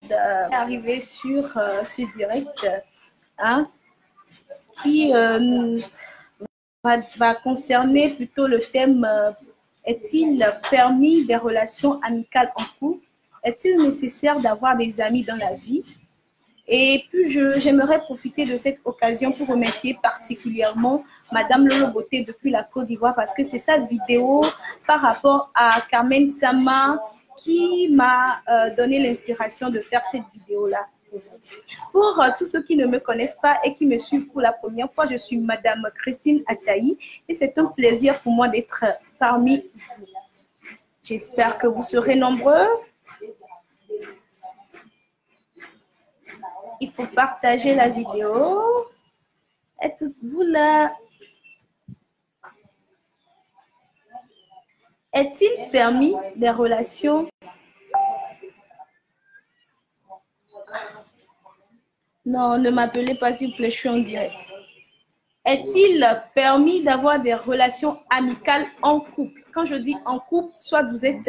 d'arriver sur ce direct hein, qui va concerner plutôt le thème est-il permis des relations amicales en couple? Est-il nécessaire d'avoir des amis dans la vie? Et puis, j'aimerais profiter de cette occasion pour remercier particulièrement Madame Lolo Beauté depuis la Côte d'Ivoire parce que c'est sa vidéo par rapport à Carmen Sama qui m'a donné l'inspiration de faire cette vidéo-là. Pour tous ceux qui ne me connaissent pas et qui me suivent pour la première fois, je suis Madame Christine Ataï et c'est un plaisir pour moi d'être parmi vous. J'espère que vous serez nombreux. Il faut partager la vidéo. Êtes-vous là? Est-il permis des relations? Non, ne m'appelez pas s'il vous plaît, je suis en direct. Est-il permis d'avoir des relations amicales en couple? Quand je dis en couple, soit vous êtes...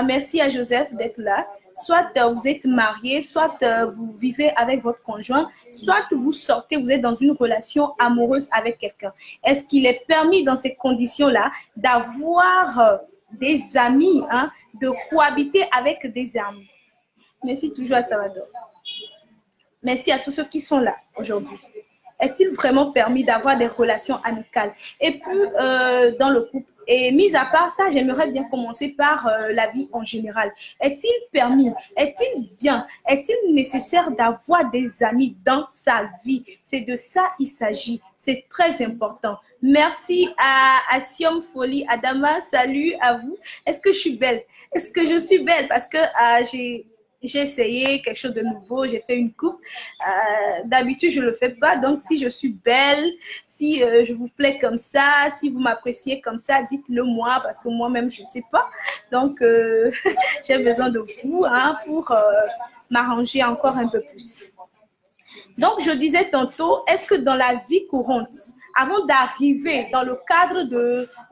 merci à Joseph d'être là. Soit vous êtes marié, soit vous vivez avec votre conjoint, soit vous sortez, vous êtes dans une relation amoureuse avec quelqu'un. Est-ce qu'il est permis dans ces conditions-là d'avoir des amis, hein, de cohabiter avec des amis? Merci toujours à Salvador. Merci à tous ceux qui sont là aujourd'hui. Est-il vraiment permis d'avoir des relations amicales? Et puis, dans le couple, et mis à part ça, j'aimerais bien commencer par la vie en général. Est-il permis? Est-il bien? Est-il nécessaire d'avoir des amis dans sa vie? C'est de ça il s'agit. C'est très important. Merci à Siom Folie, Adama, salut à vous. Est-ce que je suis belle? Est-ce que je suis belle? Parce que j'ai essayé quelque chose de nouveau, j'ai fait une coupe. D'habitude, je ne le fais pas. Donc, si je suis belle, si je vous plais comme ça, si vous m'appréciez comme ça, dites-le moi parce que moi-même, je ne sais pas. Donc, j'ai besoin de vous hein, pour m'arranger encore un peu plus. Donc, je disais tantôt, est-ce que dans la vie courante, avant d'arriver dans le cadre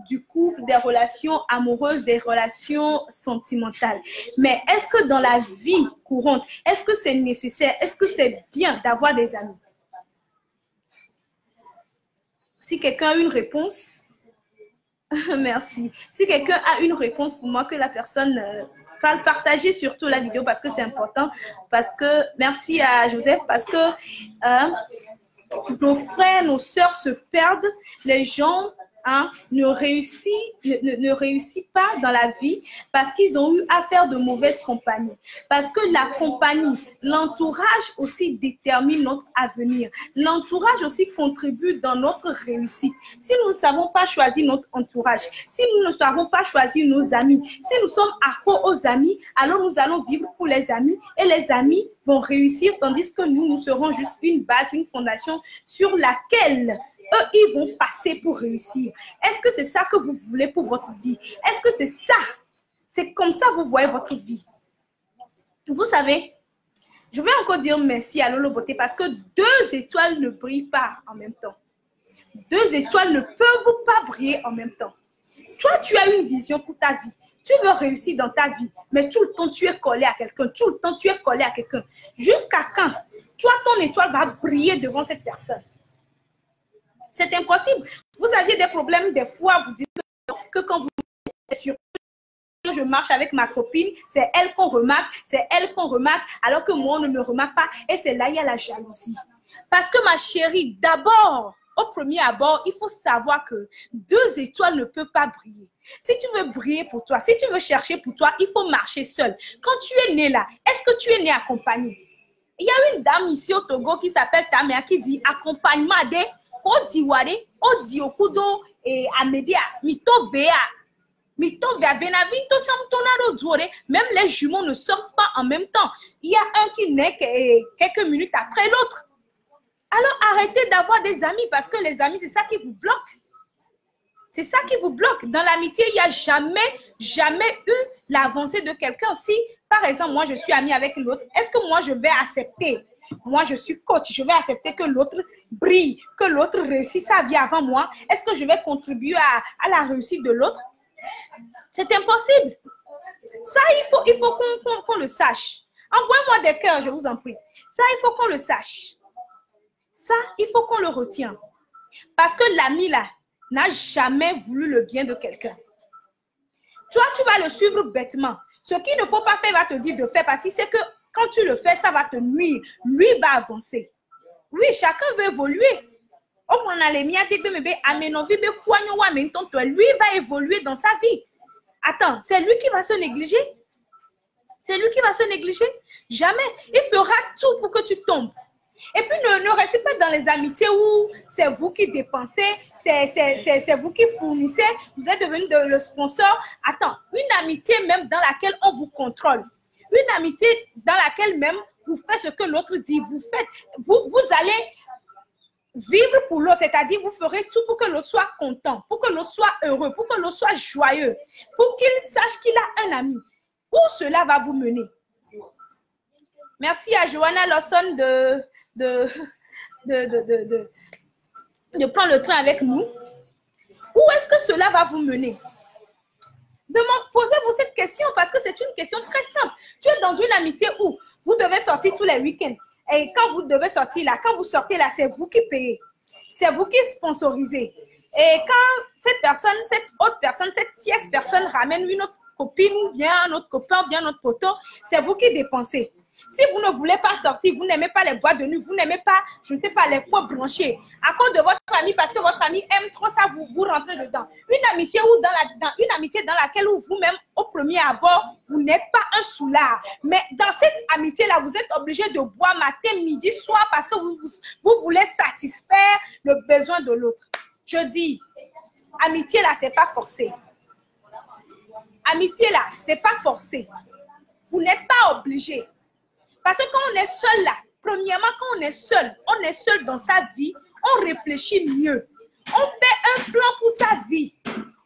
du couple, des relations amoureuses, des relations sentimentales, mais est-ce que dans la vie courante, est-ce que c'est nécessaire, est-ce que c'est bien d'avoir des amis? Si quelqu'un a une réponse, merci. Si quelqu'un a une réponse pour moi, que la personne... partagez surtout la vidéo parce que c'est important. Parce que, merci à Joseph, parce que nos frères, nos sœurs se perdent. Les gens hein, ne réussissent pas dans la vie parce qu'ils ont eu affaire de mauvaises compagnies. Parce que la compagnie, l'entourage aussi détermine notre avenir. L'entourage aussi contribue dans notre réussite. Si nous ne savons pas choisir notre entourage, si nous ne savons pas choisir nos amis, si nous sommes accros aux amis, alors nous allons vivre pour les amis et les amis vont réussir tandis que nous serons juste une base, une fondation sur laquelle eux, ils vont passer pour réussir. Est-ce que c'est ça que vous voulez pour votre vie? Est-ce que c'est ça? C'est comme ça que vous voyez votre vie? Vous savez, je vais encore dire merci à Lolo Beauté parce que 2 étoiles ne brillent pas en même temps. 2 étoiles ne peuvent pas briller en même temps. Toi, tu as une vision pour ta vie. Tu veux réussir dans ta vie, mais tout le temps, tu es collé à quelqu'un. Tout le temps, tu es collé à quelqu'un. Jusqu'à quand? Toi, ton étoile va briller devant cette personne. C'est impossible. Vous aviez des problèmes des fois, vous dites que quand vous êtes sur je marche avec ma copine, c'est elle qu'on remarque, alors que moi, on ne me remarque pas. Et c'est là, il y a la jalousie. Parce que ma chérie, d'abord, au premier abord, il faut savoir que 2 étoiles ne peuvent pas briller. Si tu veux briller pour toi, si tu veux chercher pour toi, il faut marcher seul. Quand tu es né là, est-ce que tu es né accompagné? Il y a une dame ici au Togo qui s'appelle Tamea qui dit accompagnement des Odiware, Odiokudo et Amedia, Mito Vea. Même les jumeaux ne sortent pas en même temps. Il y a un qui naît quelques minutes après l'autre. Alors arrêtez d'avoir des amis parce que les amis, c'est ça qui vous bloque. C'est ça qui vous bloque. Dans l'amitié, il n'y a jamais eu l'avancée de quelqu'un. Si, par exemple, moi, je suis amie avec l'autre, est-ce que moi, je vais accepter? Moi, je suis coach, je vais accepter que l'autre brille, que l'autre réussisse sa vie avant moi. Est-ce que je vais contribuer à la réussite de l'autre? C'est impossible. Ça, il faut qu'on le sache. Envoyez-moi des cœurs, je vous en prie. Ça, il faut qu'on le sache. Ça, il faut qu'on le retienne. Parce que l'ami là n'a jamais voulu le bien de quelqu'un. Toi, tu vas le suivre bêtement. Ce qu'il ne faut pas faire, il va te dire de faire parce qu'il sait que quand tu le fais, ça va te nuire. Lui va avancer. Oui, chacun veut évoluer. Lui va évoluer dans sa vie. Attends, c'est lui qui va se négliger? C'est lui qui va se négliger? Jamais. Il fera tout pour que tu tombes. Et puis, ne restez pas dans les amitiés où c'est vous qui dépensez, c'est vous qui fournissez, vous êtes devenu le sponsor. Attends, une amitié même dans laquelle on vous contrôle. Une amitié dans laquelle même vous faites ce que l'autre dit. Vous allez vivre pour l'autre, c'est-à-dire vous ferez tout pour que l'autre soit content, pour que l'autre soit heureux, pour que l'autre soit joyeux, pour qu'il sache qu'il a un ami. Où cela va vous mener? Merci à Joanna Lawson de prendre le train avec nous. Où est-ce que cela va vous mener? Posez-vous cette question parce que c'est une question très simple. Tu es dans une amitié où vous devez sortir tous les week-ends. Et quand vous devez sortir là, quand vous sortez là, c'est vous qui payez. C'est vous qui sponsorisez. Et quand cette autre personne, cette tierce personne ramène une autre copine ou bien un autre copain ou bien un autre poteau, c'est vous qui dépensez. Si vous ne voulez pas sortir, vous n'aimez pas les boîtes de nuit, vous n'aimez pas, je ne sais pas, les poids branchés, à cause de votre ami, parce que votre ami aime trop ça, vous rentrez dedans. Une amitié, une amitié dans laquelle vous-même, au premier abord, vous n'êtes pas un soulard. Mais dans cette amitié-là, vous êtes obligé de boire matin, midi, soir, parce que vous voulez satisfaire le besoin de l'autre. Je dis, amitié là, c'est pas forcé. Amitié là, c'est pas forcé. Vous n'êtes pas obligé. Parce que quand on est seul là, premièrement, quand on est seul dans sa vie, on réfléchit mieux. On fait un plan pour sa vie.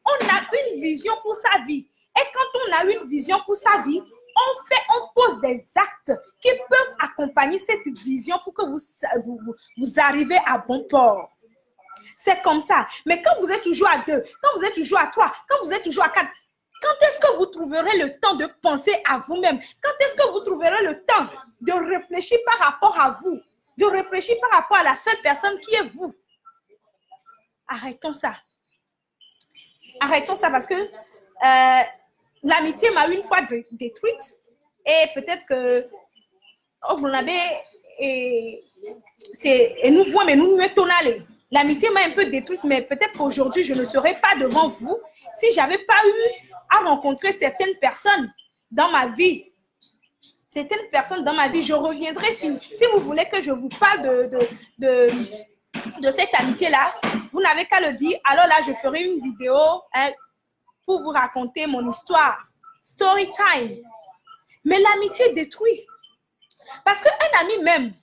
On a une vision pour sa vie. Et quand on a une vision pour sa vie, on pose des actes qui peuvent accompagner cette vision pour que vous arrivez à bon port. C'est comme ça. Mais quand vous êtes toujours à 2, quand vous êtes toujours à 3, quand vous êtes toujours à 4, quand est-ce que vous trouverez le temps de penser à vous-même? Quand est-ce que vous trouverez le temps de réfléchir par rapport à vous? De réfléchir par rapport à la seule personne qui est vous? Arrêtons ça. Arrêtons ça parce que l'amitié m'a une fois détruite. Et peut-être que et nous voyons, mais nous mettons aller. L'amitié m'a un peu détruite, mais peut-être qu'aujourd'hui, je ne serai pas devant vous si je n'avais pas eu à rencontrer certaines personnes dans ma vie. Certaines personnes dans ma vie, je reviendrai sur... Si vous voulez que je vous parle de cette amitié-là, vous n'avez qu'à le dire. Alors là, je ferai une vidéo pour vous raconter mon histoire. Story time. Mais l'amitié détruit. Parce qu'un ami même,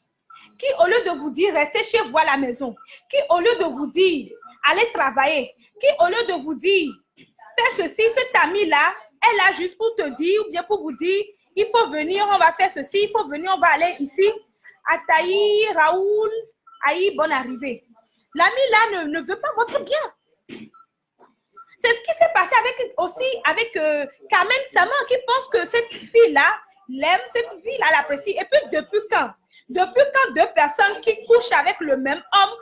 qui au lieu de vous dire restez chez vous à la maison, qui au lieu de vous dire allez travailler, qui au lieu de vous dire fais ceci, cet ami-là est là juste pour te dire ou bien pour vous dire il faut venir, on va faire ceci, il faut venir, on va aller ici. Ataï, Raoul, Aïe, bonne arrivée. L'ami là ne veut pas votre bien. C'est ce qui s'est passé avec Carmen Sama qui pense que cette fille-là l'aime, cette fille-là l'apprécie. Et puis depuis quand? Depuis quand deux personnes qui couchent avec le même homme,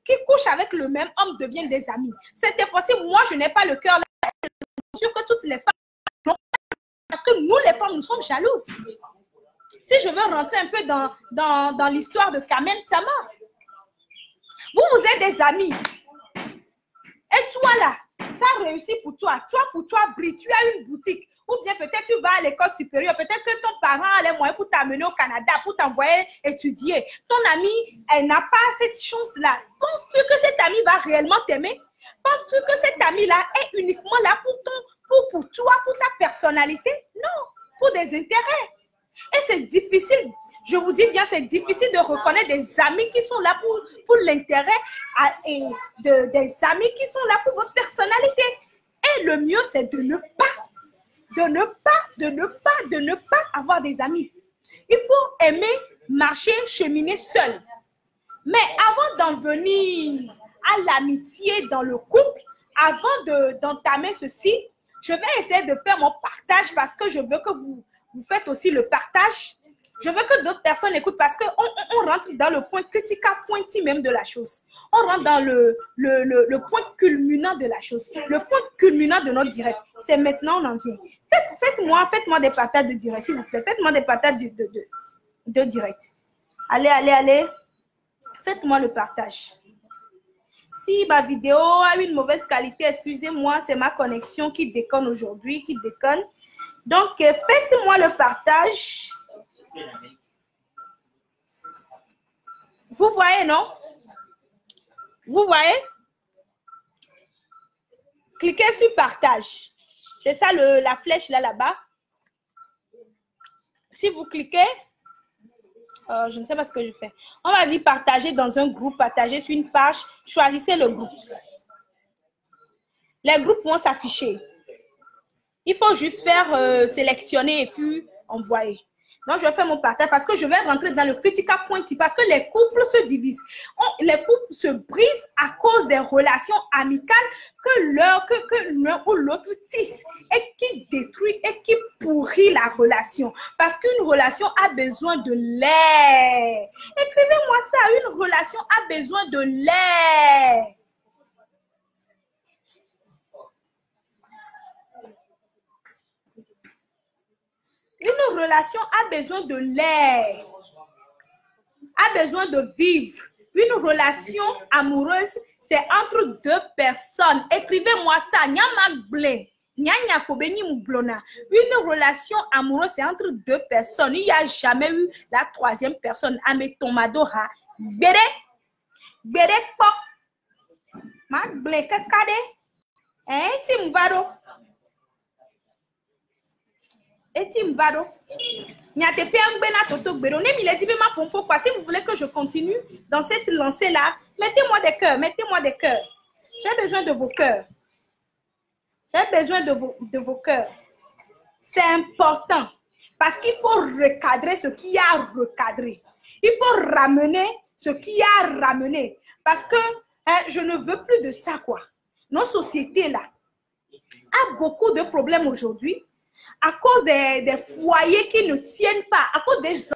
qui couchent avec le même homme deviennent des amis? C'était possible. Moi, je n'ai pas le cœur là. Je suis sûr que toutes les femmes, parce que nous, les femmes, nous sommes jalouses. Si je veux rentrer un peu dans l'histoire de Carmen Sama, vous êtes des amis. Et toi là, ça réussit pour toi. Toi, pour toi, brille. Tu as une boutique. Ou bien peut-être tu vas à l'école supérieure. Peut-être que ton parent a les moyens pour t'amener au Canada, pour t'envoyer étudier. Ton ami, elle n'a pas cette chance-là. Penses-tu que cet ami va réellement t'aimer? Penses-tu que cet ami-là est uniquement là pour toi, pour ta personnalité? Non, pour des intérêts. Et c'est difficile. Je vous dis bien, c'est difficile de reconnaître des amis qui sont là pour l'intérêt et des amis qui sont là pour votre personnalité. Et le mieux, c'est de ne pas avoir des amis. Il faut aimer marcher, cheminer seul. Mais avant d'en venir à l'amitié dans le couple, avant d'entamer ceci, je vais essayer de faire mon partage parce que je veux que vous faites aussi le partage Je veux que d'autres personnes écoutent parce qu'on rentre dans le point critical pointy même de la chose. On rentre dans le point culminant de la chose. Le point culminant de notre direct. C'est maintenant on en vient. Faites-moi des partages de direct, s'il vous plaît. Faites-moi des partages de direct. Allez. Faites-moi le partage. Si ma vidéo a une mauvaise qualité, excusez-moi, c'est ma connexion qui déconne aujourd'hui, qui déconne. Donc, faites-moi le partage. Vous voyez, non? Vous voyez? Cliquez sur partage. C'est ça la flèche là-bas. Si vous cliquez, je ne sais pas ce que je fais. On va dire partager dans un groupe, partager sur une page. Choisissez le groupe. Les groupes vont s'afficher. Il faut juste faire sélectionner et puis envoyer. Donc, je vais faire mon partage parce que je vais rentrer dans le critical pointy parce que les couples se divisent. Les couples se brisent à cause des relations amicales que l'un ou l'autre tisse et qui détruit et qui pourrit la relation. Parce qu'une relation a besoin de lait. Écrivez-moi ça, une relation a besoin de lait. Une relation a besoin de lait, a besoin de vivre. Une relation amoureuse, c'est entre deux personnes. Écrivez-moi ça. Une relation amoureuse, c'est entre deux personnes. Il n'y a jamais eu la troisième personne. Ametomado-ha. Bere pop. Ma ble kakade. Timvado. Et Timvado. Nyatepe ambena toto gbero. Ne mi le dit ma pompo quoi. Si vous voulez que je continue dans cette lancée-là, mettez-moi des cœurs. Mettez-moi des cœurs. J'ai besoin de vos cœurs. J'ai besoin de vos cœurs. C'est important. Parce qu'il faut recadrer ce qui a recadré. Il faut ramener ce qui a ramené. Parce que je ne veux plus de ça, quoi. Nos sociétés-là ont beaucoup de problèmes aujourd'hui à cause des foyers qui ne tiennent pas, à cause des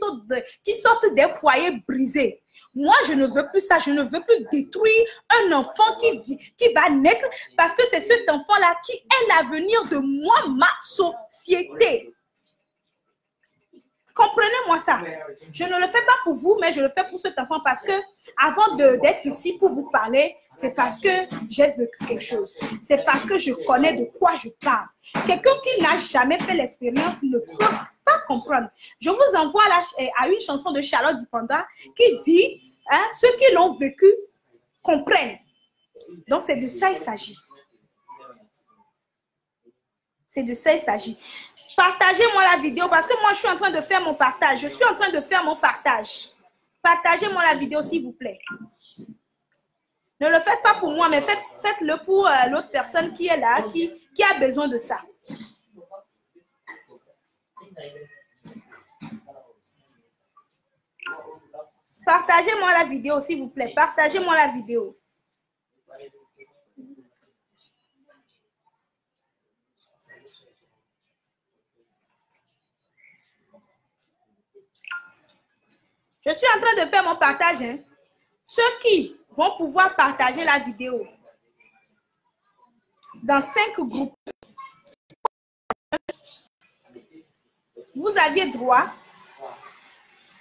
enfants qui sortent des foyers brisés. Moi, je ne veux plus ça. Je ne veux plus détruire un enfant qui va naître parce que c'est cet enfant-là qui est l'avenir de moi, ma société. Comprenez-moi ça. Je ne le fais pas pour vous, mais je le fais pour cet enfant parce que avant d'être ici pour vous parler, c'est parce que j'ai vécu quelque chose. C'est parce que je connais de quoi je parle. Quelqu'un qui n'a jamais fait l'expérience ne peut pas comprendre. Je vous envoie à une chanson de Charlotte Dipanda qui dit ceux qui l'ont vécu comprennent. Donc, c'est de ça il s'agit. C'est de ça il s'agit. Partagez-moi la vidéo parce que moi, je suis en train de faire mon partage. Je suis en train de faire mon partage. Partagez-moi la vidéo, s'il vous plaît. Ne le faites pas pour moi, mais faites-le pour l'autre personne qui est là, qui a besoin de ça. Partagez-moi la vidéo, s'il vous plaît. Partagez-moi la vidéo. Je suis en train de faire mon partage. Hein. Ceux qui vont pouvoir partager la vidéo dans 5 groupes, vous aviez droit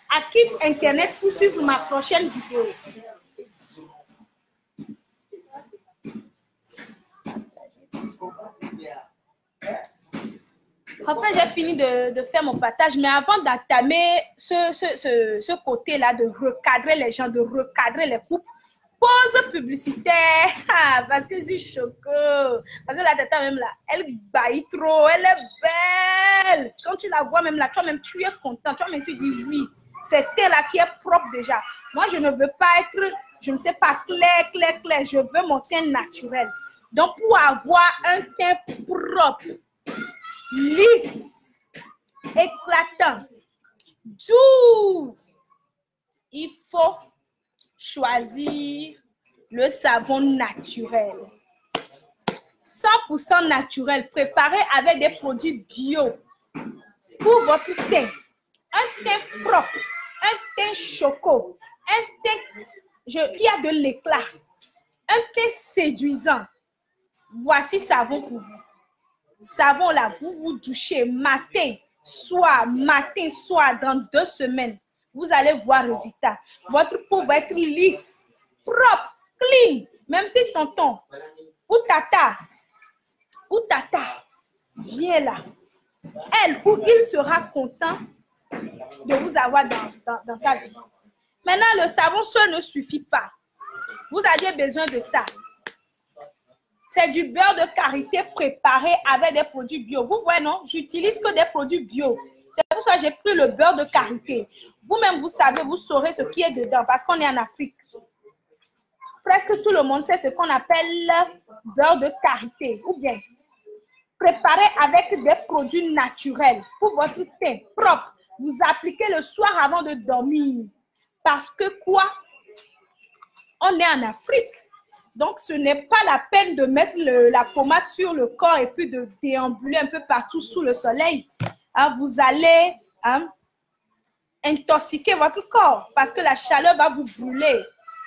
à Kit Internet pour suivre ma prochaine vidéo. Enfin, j'ai fini de faire mon partage, mais avant d'entamer ce côté-là de recadrer les gens, de recadrer les couples, pause publicitaire. Parce que c'est choquant. Parce que la tête même là, elle baille trop, elle est belle. Quand tu la vois même là, toi-même, tu es content. Toi-même, tu dis oui, c'est elle là qui est propre déjà. Moi, je ne veux pas être, je ne sais pas, clair. Je veux mon teint naturel. Donc, pour avoir un teint propre, lisse, éclatant, doux, il faut choisir le savon naturel. 100% naturel, préparé avec des produits bio pour votre teint. un teint propre, un teint choco, un teint qui a de l'éclat, un teint séduisant. Voici savon pour vous. Savon là, vous vous douchez matin, soir, dans 2 semaines. Vous allez voir le résultat. Votre peau va être lisse, propre, clean. Même si tonton ou tata vient là, elle ou il sera content de vous avoir dans sa vie. Maintenant, le savon seul ne suffit pas. Vous aviez besoin de ça. C'est du beurre de karité préparé avec des produits bio. Vous voyez, non? J'utilise que des produits bio. C'est pour ça que j'ai pris le beurre de karité. Vous-même, vous savez, vous saurez ce qui est dedans parce qu'on est en Afrique. Presque tout le monde sait ce qu'on appelle beurre de karité. Ou bien, préparé avec des produits naturels pour votre teint propre. Vous appliquez le soir avant de dormir. Parce que quoi? On est en Afrique. Donc, ce n'est pas la peine de mettre la pommade sur le corps et puis de déambuler un peu partout sous le soleil. Hein, vous allez intoxiquer votre corps parce que la chaleur va vous brûler.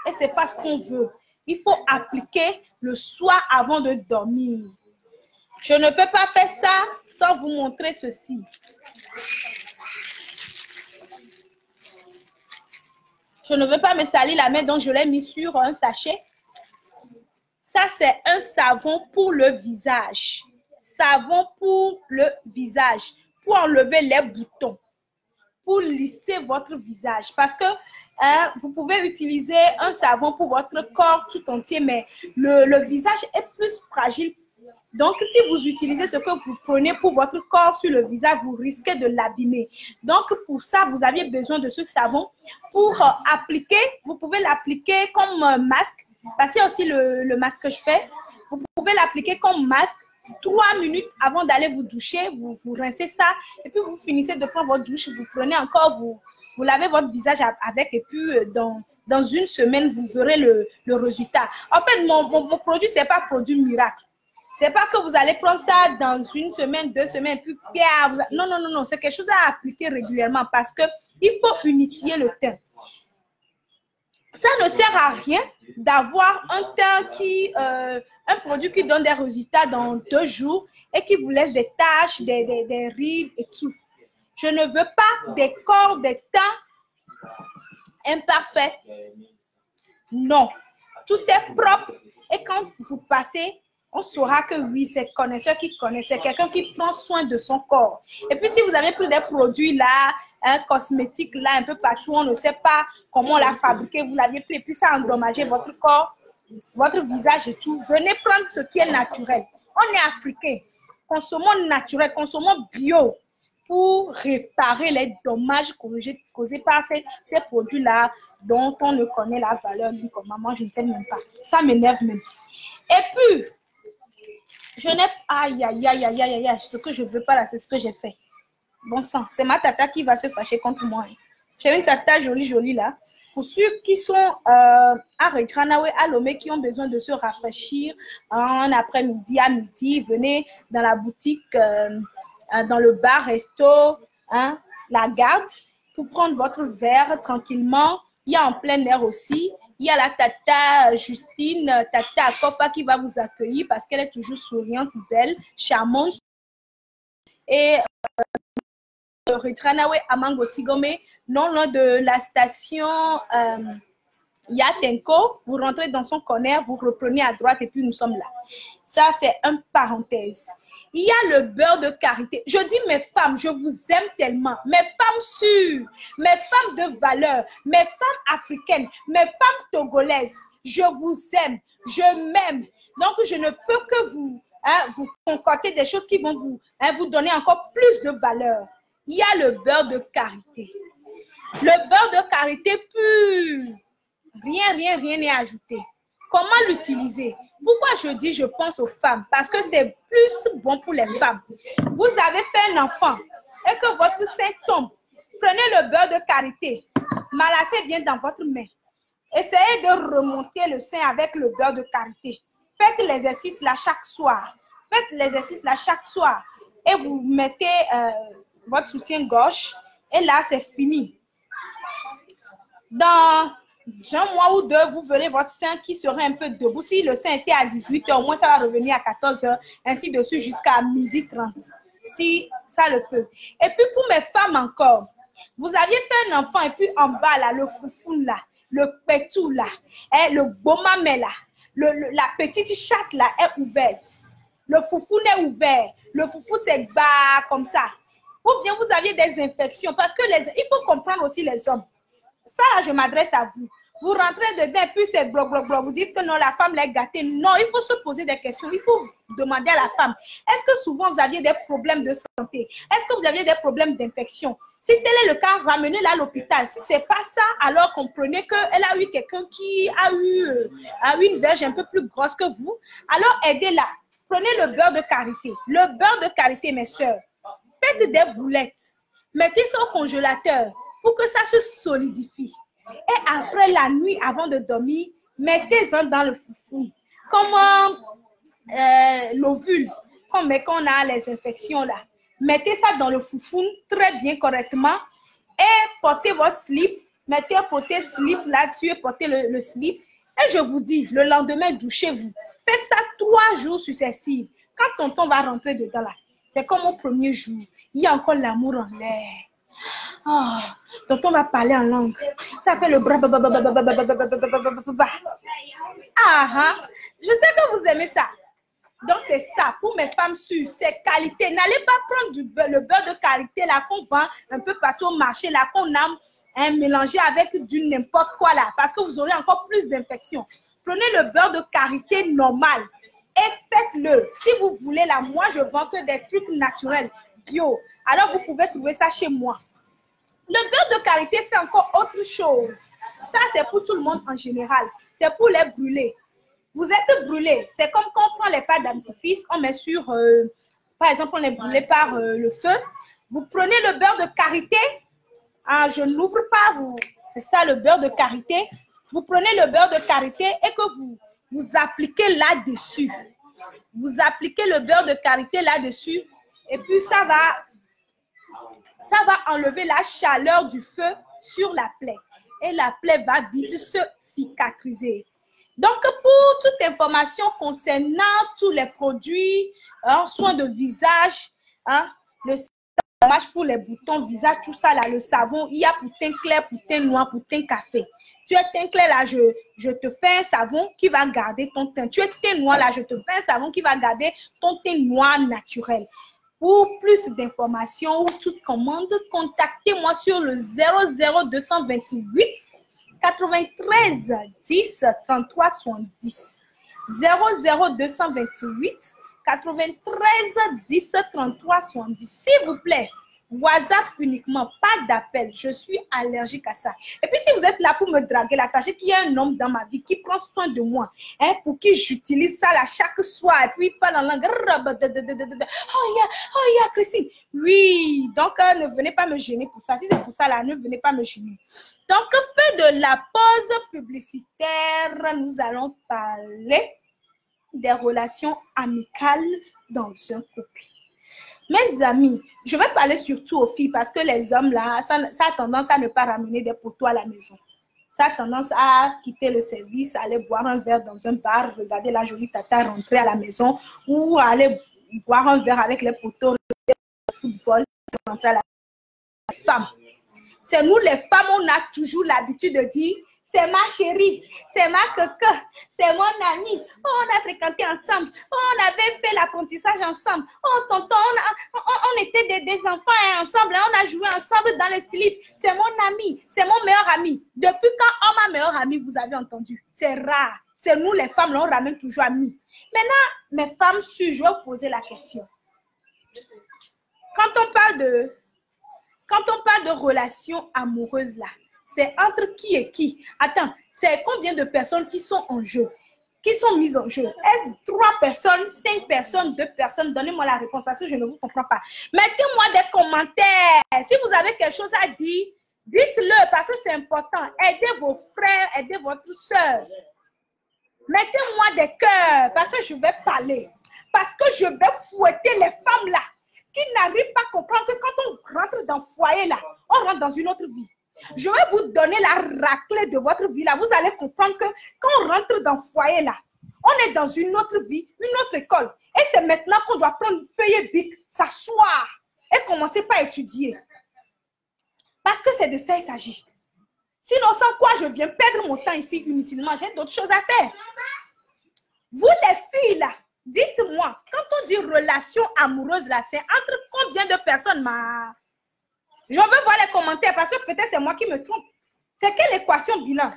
Et ce n'est pas ce qu'on veut. Il faut appliquer le soir avant de dormir. Je ne peux pas faire ça sans vous montrer ceci. Je ne veux pas me salir la main, donc je l'ai mis sur un sachet. Ça, c'est un savon pour le visage. Savon pour le visage. Pour enlever les boutons. Pour lisser votre visage. Parce que vous pouvez utiliser un savon pour votre corps tout entier, mais le visage est plus fragile. Donc, si vous utilisez ce que vous prenez pour votre corps sur le visage, vous risquez de l'abîmer. Donc, pour ça, vous aviez besoin de ce savon pour appliquer. Vous pouvez l'appliquer comme masque. Parce qu'il y a aussi le masque que je fais. Vous pouvez l'appliquer comme masque 3 minutes avant d'aller vous doucher. Vous rincez ça et puis vous finissez de prendre votre douche. Vous prenez encore, vous lavez votre visage avec et puis dans 1 semaine, vous verrez le résultat. En fait, mon produit, ce n'est pas produit miracle. Ce n'est pas que vous allez prendre ça dans 1 semaine, 2 semaines, puis non, non, non, non. C'est quelque chose à appliquer régulièrement parce qu'il faut unifier le teint. Ça ne sert à rien d'avoir un teint un produit qui donne des résultats dans 2 jours et qui vous laisse des taches, des rides et tout. Je ne veux pas des corps, des teints imparfaits. Non. Tout est propre et quand vous passez, on saura que oui, c'est connaisseur qui connaît, c'est quelqu'un qui prend soin de son corps. Et puis, si vous avez pris des produits là, cosmétiques là, un peu partout, on ne sait pas comment on l'a fabriqué, vous l'aviez pris et puis ça a endommagé votre corps, votre visage et tout. Venez prendre ce qui est naturel. On est africain. Consommons naturel, consommons bio pour réparer les dommages causés par ces produits-là dont on ne connaît la valeur ni comment. Moi, je ne sais même pas. Ça m'énerve même. Et puis, je n'ai pas, aïe, ce que je ne veux pas là, c'est ce que j'ai fait. Bon sang, c'est ma tata qui va se fâcher contre moi. J'ai une tata jolie là. Pour ceux qui sont à Retranawe, à Lomé, qui ont besoin de se rafraîchir en après-midi, à midi, venez dans la boutique, dans le bar, resto, hein, la garde, pour prendre votre verre tranquillement. Il y a en plein air aussi. Il y a la tata Justine, tata Akopa qui va vous accueillir parce qu'elle est toujours souriante, belle, charmante. Et Retranawe Amangotigome, non loin de la station Yatenko, vous rentrez dans son corner, vous reprenez à droite et puis nous sommes là. Ça, c'est une parenthèse. Il y a le beurre de karité. Je dis mes femmes, je vous aime tellement. Mes femmes sûres, mes femmes de valeur, mes femmes africaines, mes femmes togolaises. Je vous aime, je m'aime. Donc, je ne peux que vous concocter des choses qui vont vous donner encore plus de valeur. Il y a le beurre de karité. Le beurre de karité pur. Rien n'est ajouté. Comment l'utiliser? Pourquoi je dis je pense aux femmes? Parce que c'est plus bon pour les femmes. Vous avez fait un enfant et que votre sein tombe. Prenez le beurre de karité. Malassez bien dans votre main. Essayez de remonter le sein avec le beurre de karité. Faites l'exercice là chaque soir. Faites l'exercice là chaque soir. Et vous mettez votre soutien-gorge Et là, c'est fini. Dans un mois ou deux, vous verrez votre sein qui serait un peu debout. Si le sein était à 18 h, au moins ça va revenir à 14 h, ainsi de suite jusqu'à 12h30. Si ça le peut. Et puis pour mes femmes encore, vous aviez fait un enfant et puis en bas là, le foufoune là, le pétou là, et le bomamé là, la petite chatte là est ouverte. Le foufou est ouvert. Le foufou c'est bas comme ça. Ou bien vous aviez des infections parce que il faut comprendre aussi les hommes. Ça là, je m'adresse à vous. Vous rentrez dedans et puis c'est bloc, bloc, bloc. Vous dites que non, la femme l'a gâtée. Non, il faut se poser des questions. Il faut demander à la femme. Est-ce que souvent vous aviez des problèmes de santé? Est-ce que vous aviez des problèmes d'infection? Si tel est le cas, ramenez-la à l'hôpital. Si ce n'est pas ça, alors comprenez qu'elle a eu quelqu'un qui a eu une verge un peu plus grosse que vous. Alors aidez-la. Prenez le beurre de karité. Le beurre de karité, mes soeurs. Faites des boulettes. Mettez ça au congélateur pour que ça se solidifie. Et après la nuit, avant de dormir, mettez-en dans le foufou. Comme l'ovule, comme quand on a les infections là. Mettez ça dans le foufou très bien, correctement. Et portez votre slip. Mettez un porté slip là-dessus et portez le slip. Et je vous dis, le lendemain, douchez-vous. Faites ça 3 jours successifs. Quand tonton va rentrer dedans là, c'est comme au premier jour. Il y a encore l'amour en l'air. Oh, tonton va parler en langue. Ça fait le bras. Je sais que vous aimez ça. Donc, c'est ça. Pour mes femmes sûres, c'est qualité. N'allez pas prendre le beurre de qualité là qu'on vend un peu partout au marché, là qu'on a mélangé avec du n'importe quoi là, parce que vous aurez encore plus d'infections. Prenez le beurre de karité normal et faites-le. Si vous voulez là, moi je vends que des trucs naturels, bio. Alors vous pouvez trouver ça chez moi. Le beurre de karité fait encore autre chose. Ça c'est pour tout le monde en général. C'est pour les brûler. Vous êtes brûlés. C'est comme quand on prend les pâtes dentifrice, on met sur, par exemple, on les brûlé par le feu. Vous prenez le beurre de karité. Ah, je n'ouvre pas, c'est ça le beurre de karité. Vous prenez le beurre de karité et que vous appliquez là-dessus. Vous appliquez le beurre de karité là-dessus et puis ça va enlever la chaleur du feu sur la plaie. Et la plaie va vite se cicatriser. Donc, pour toute information concernant tous les produits, soins de visage, le marche pour les boutons, visage, tout ça là, le savon, il y a pour teint clair, pour teint noir, pour teint café. Tu es teint clair là, je te fais un savon qui va garder ton teint. Tu es teint noir là, je te fais un savon qui va garder ton teint noir naturel. Pour plus d'informations ou toute commande, contactez-moi sur le 00228 93 10 33 70. 00228 93 10 33 70. S'il vous plaît, WhatsApp uniquement, pas d'appel. Je suis allergique à ça. Et puis, si vous êtes là pour me draguer, là, sachez qu'il y a un homme dans ma vie qui prend soin de moi, pour qui j'utilise ça là chaque soir. Et puis, il parle en langue. Oh, yeah, Christine. Oui, donc ne venez pas me gêner pour ça. Si c'est pour ça, là, ne venez pas me gêner. Donc, fait de la pause publicitaire, nous allons parler des relations amicales dans un couple. Mes amis, je vais parler surtout aux filles parce que les hommes là, ça a tendance à ne pas ramener des poteaux à la maison. Ça a tendance à quitter le service, aller boire un verre dans un bar, regarder la jolie tata rentrer à la maison ou aller boire un verre avec les poteaux, le football, rentrer à la femme. C'est nous les femmes, on a toujours l'habitude de dire c'est ma chérie, c'est ma coco, c'est mon amie. Oh, on a fréquenté ensemble. Oh, on avait fait l'apprentissage ensemble. Oh, tonton, on était des enfants ensemble. On a joué ensemble dans les slips. C'est mon ami, c'est mon meilleur ami. Depuis quand on ma meilleure amie, vous avez entendu? C'est rare. C'est nous les femmes, on ramène toujours amis. Maintenant, mes femmes, je vais vous poser la question. Quand on parle de relations amoureuses là, c'est entre qui et qui? Attends, c'est combien de personnes qui sont en jeu? Qui sont mises en jeu? Est-ce 3 personnes, 5 personnes, 2 personnes? Donnez-moi la réponse parce que je ne vous comprends pas. Mettez-moi des commentaires. Si vous avez quelque chose à dire, dites-le parce que c'est important. Aidez vos frères, aidez votre soeur. Mettez-moi des cœurs parce que je vais parler. Parce que je vais fouetter les femmes là qui n'arrivent pas à comprendre que quand on rentre dans le foyer là, on rentre dans une autre vie. Je vais vous donner la raclée de votre vie là. Vous allez comprendre que quand on rentre dans le foyer là, on est dans une autre vie, une autre école. Et c'est maintenant qu'on doit prendre une feuille bic, s'asseoir et commencer par étudier. Parce que c'est de ça il s'agit. Sinon, sans quoi je viens perdre mon temps ici inutilement, j'ai d'autres choses à faire. Vous les filles là, dites-moi, quand on dit relation amoureuse là, c'est entre combien de personnes Je veux voir les commentaires parce que peut-être c'est moi qui me trompe. C'est quelle équation bilan?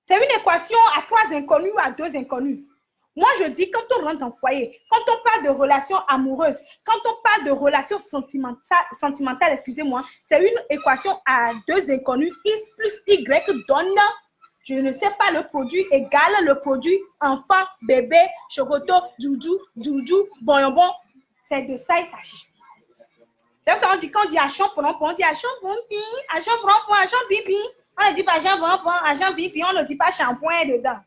C'est une équation à 3 inconnus ou à 2 inconnus. Moi, je dis quand on rentre dans le foyer, quand on parle de relations amoureuses, quand on parle de relations sentimentales, excusez-moi, c'est une équation à 2 inconnus. X plus Y donne, je ne sais pas, le produit égale le produit enfant, bébé, chocoto, doudou, doudou, bonbon. C'est de ça il s'agit. C'est pour ça qu'on dit, quand on dit agent on dit agent pompi, agent pompi, agent pipi. On ne dit pas agent pompi, agent pipi, on ne dit pas shampoing dedans.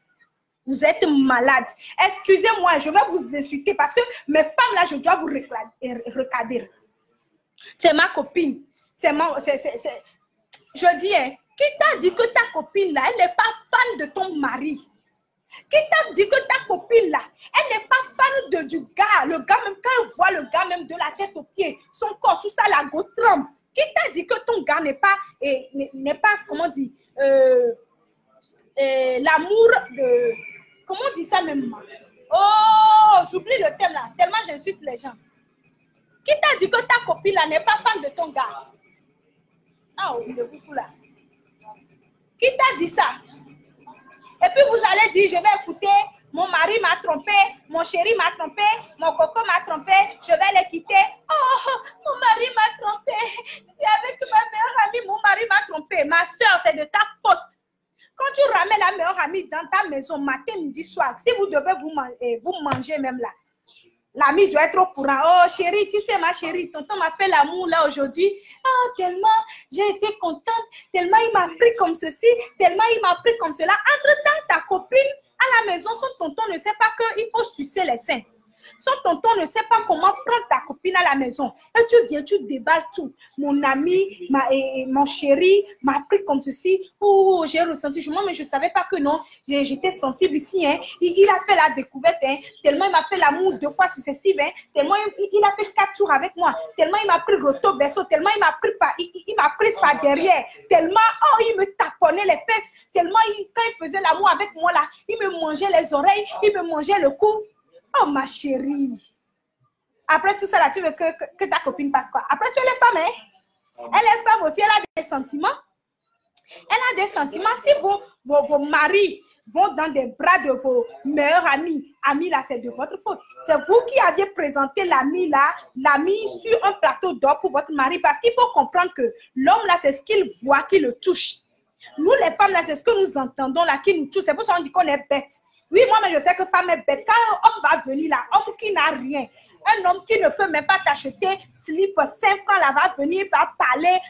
Vous êtes malade. Excusez-moi, je vais vous insulter parce que mes femmes là, je dois vous recadrer. C'est ma copine. Je dis, hein, qui t'a dit que ta copine là, elle n'est pas fan de ton mari? Qui t'a dit que ta copine là, elle n'est pas fan du gars? Le gars, même quand elle voit le gars, même de la tête aux pieds, son corps, tout ça, la go tremble. Qui t'a dit que ton gars n'est pas, comment on dit, l'amour de... Comment on dit ça même? Oh, j'oublie le thème là, tellement j'insulte les gens. Qui t'a dit que ta copine là n'est pas fan de ton gars? Ah, oh, il est beaucoup là. Qui t'a dit ça? Et puis vous allez dire, je vais écouter, mon mari m'a trompé, mon chéri m'a trompé, mon coco m'a trompé, je vais les quitter. Oh, mon mari m'a trompé. C'est avec ma meilleure amie, mon mari m'a trompé. Ma soeur, c'est de ta faute. Quand tu ramènes la meilleure amie dans ta maison, matin, midi, soir, si vous devez vous manger même là, l'ami doit être au courant. Oh chérie, tu sais ma chérie, tonton m'a fait l'amour là aujourd'hui. Oh tellement, j'ai été contente, tellement il m'a pris comme ceci, tellement il m'a pris comme cela. Entre-temps, ta copine à la maison, son tonton ne sait pas qu'il faut sucer les seins. Son tonton ne sait pas comment prendre ta copine à la maison. Et tu viens, tu déballes tout. Mon ami, mon chéri m'a pris comme ceci. Oh, j'ai ressenti. Moi, mais je ne savais pas que non. J'étais sensible ici. Hein. Il a fait la découverte. Hein. Tellement il m'a fait l'amour 2 fois successives. Hein. Tellement il a fait 4 tours avec moi. Tellement il m'a pris recto verso. Tellement il m'a pris par derrière. Tellement, oh, il me taponnait les fesses. Tellement, quand il faisait l'amour avec moi, là, il me mangeait les oreilles. Il me mangeait le cou. Oh, ma chérie. Après tout ça, là, tu veux que ta copine fasse quoi? Après, tu es les femmes, hein? Elle est femme aussi, elle a des sentiments. Elle a des sentiments. Si vos maris vont dans des bras de vos meilleurs amis, là, c'est de votre faute. C'est vous qui aviez présenté l'ami là, l'ami sur un plateau d'or pour votre mari, parce qu'il faut comprendre que l'homme là, c'est ce qu'il voit qui le touche. Nous, les femmes là, c'est ce que nous entendons là qui nous touche. C'est pour ça qu'on dit qu'on est bête. Oui, moi, mais je sais que femme est bête. Quand un homme va venir là, homme qui n'a rien, un homme qui ne peut même pas t'acheter slip 5 francs là, va venir, va parler,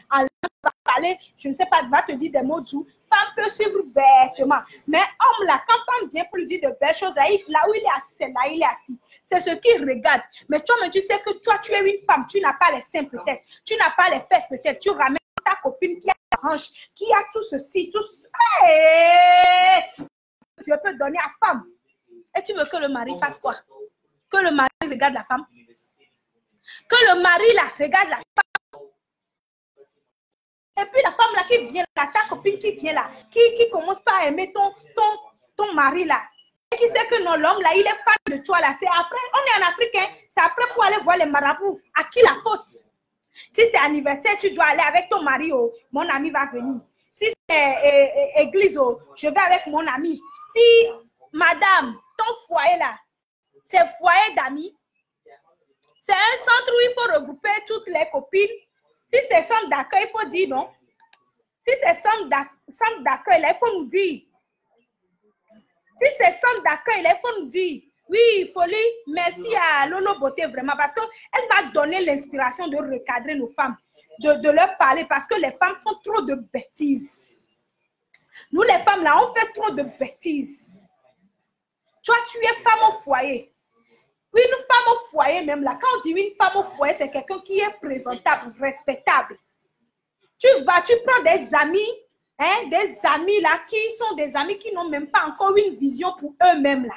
je ne sais pas, va te dire des mots doux. Femme peut suivre bêtement. Mais homme là, quand femme vient pour lui dire de belles choses, là où il est assis, c'est là il est assis. C'est ce qu'il regarde. Mais toi, tu sais que toi, tu es une femme, tu n'as pas les seins peut-être, tu n'as pas les fesses peut-être, tu ramènes ta copine qui a la hanche, qui a tout ceci, tout ça. Hey! Tu peux donner à femme. Et tu veux que le mari fasse quoi? Que le mari regarde la femme? Que le mari là regarde la femme? Et puis la femme là qui vient là, ta copine qui vient là, qui commence pas à aimer ton mari là. Et qui sait que non, l'homme là, il est fan de toi là. C'est après, on est en Afrique, hein, c'est après pour aller voir les marabouts. À qui la faute? Si c'est anniversaire, tu dois aller avec ton mari, oh, mon ami va venir. Si c'est église, oh, je vais avec mon ami. Si, madame, ton foyer là, c'est foyer d'amis, c'est un centre où il faut regrouper toutes les copines. Si c'est centre d'accueil, il faut dire non. Si c'est centre d'accueil, il faut nous dire. Si c'est centre d'accueil, il faut nous dire. Oui, Folie, merci à Lolo Beauté vraiment parce qu'elle m'a donné l'inspiration de recadrer nos femmes, de leur parler parce que les femmes font trop de bêtises. Nous, les femmes, là, on fait trop de bêtises. Toi, tu es femme au foyer. Une femme au foyer même là, quand on dit une femme au foyer, c'est quelqu'un qui est présentable, respectable. Tu prends des amis, hein, des amis là, qui sont des amis qui n'ont même pas encore une vision pour eux-mêmes là.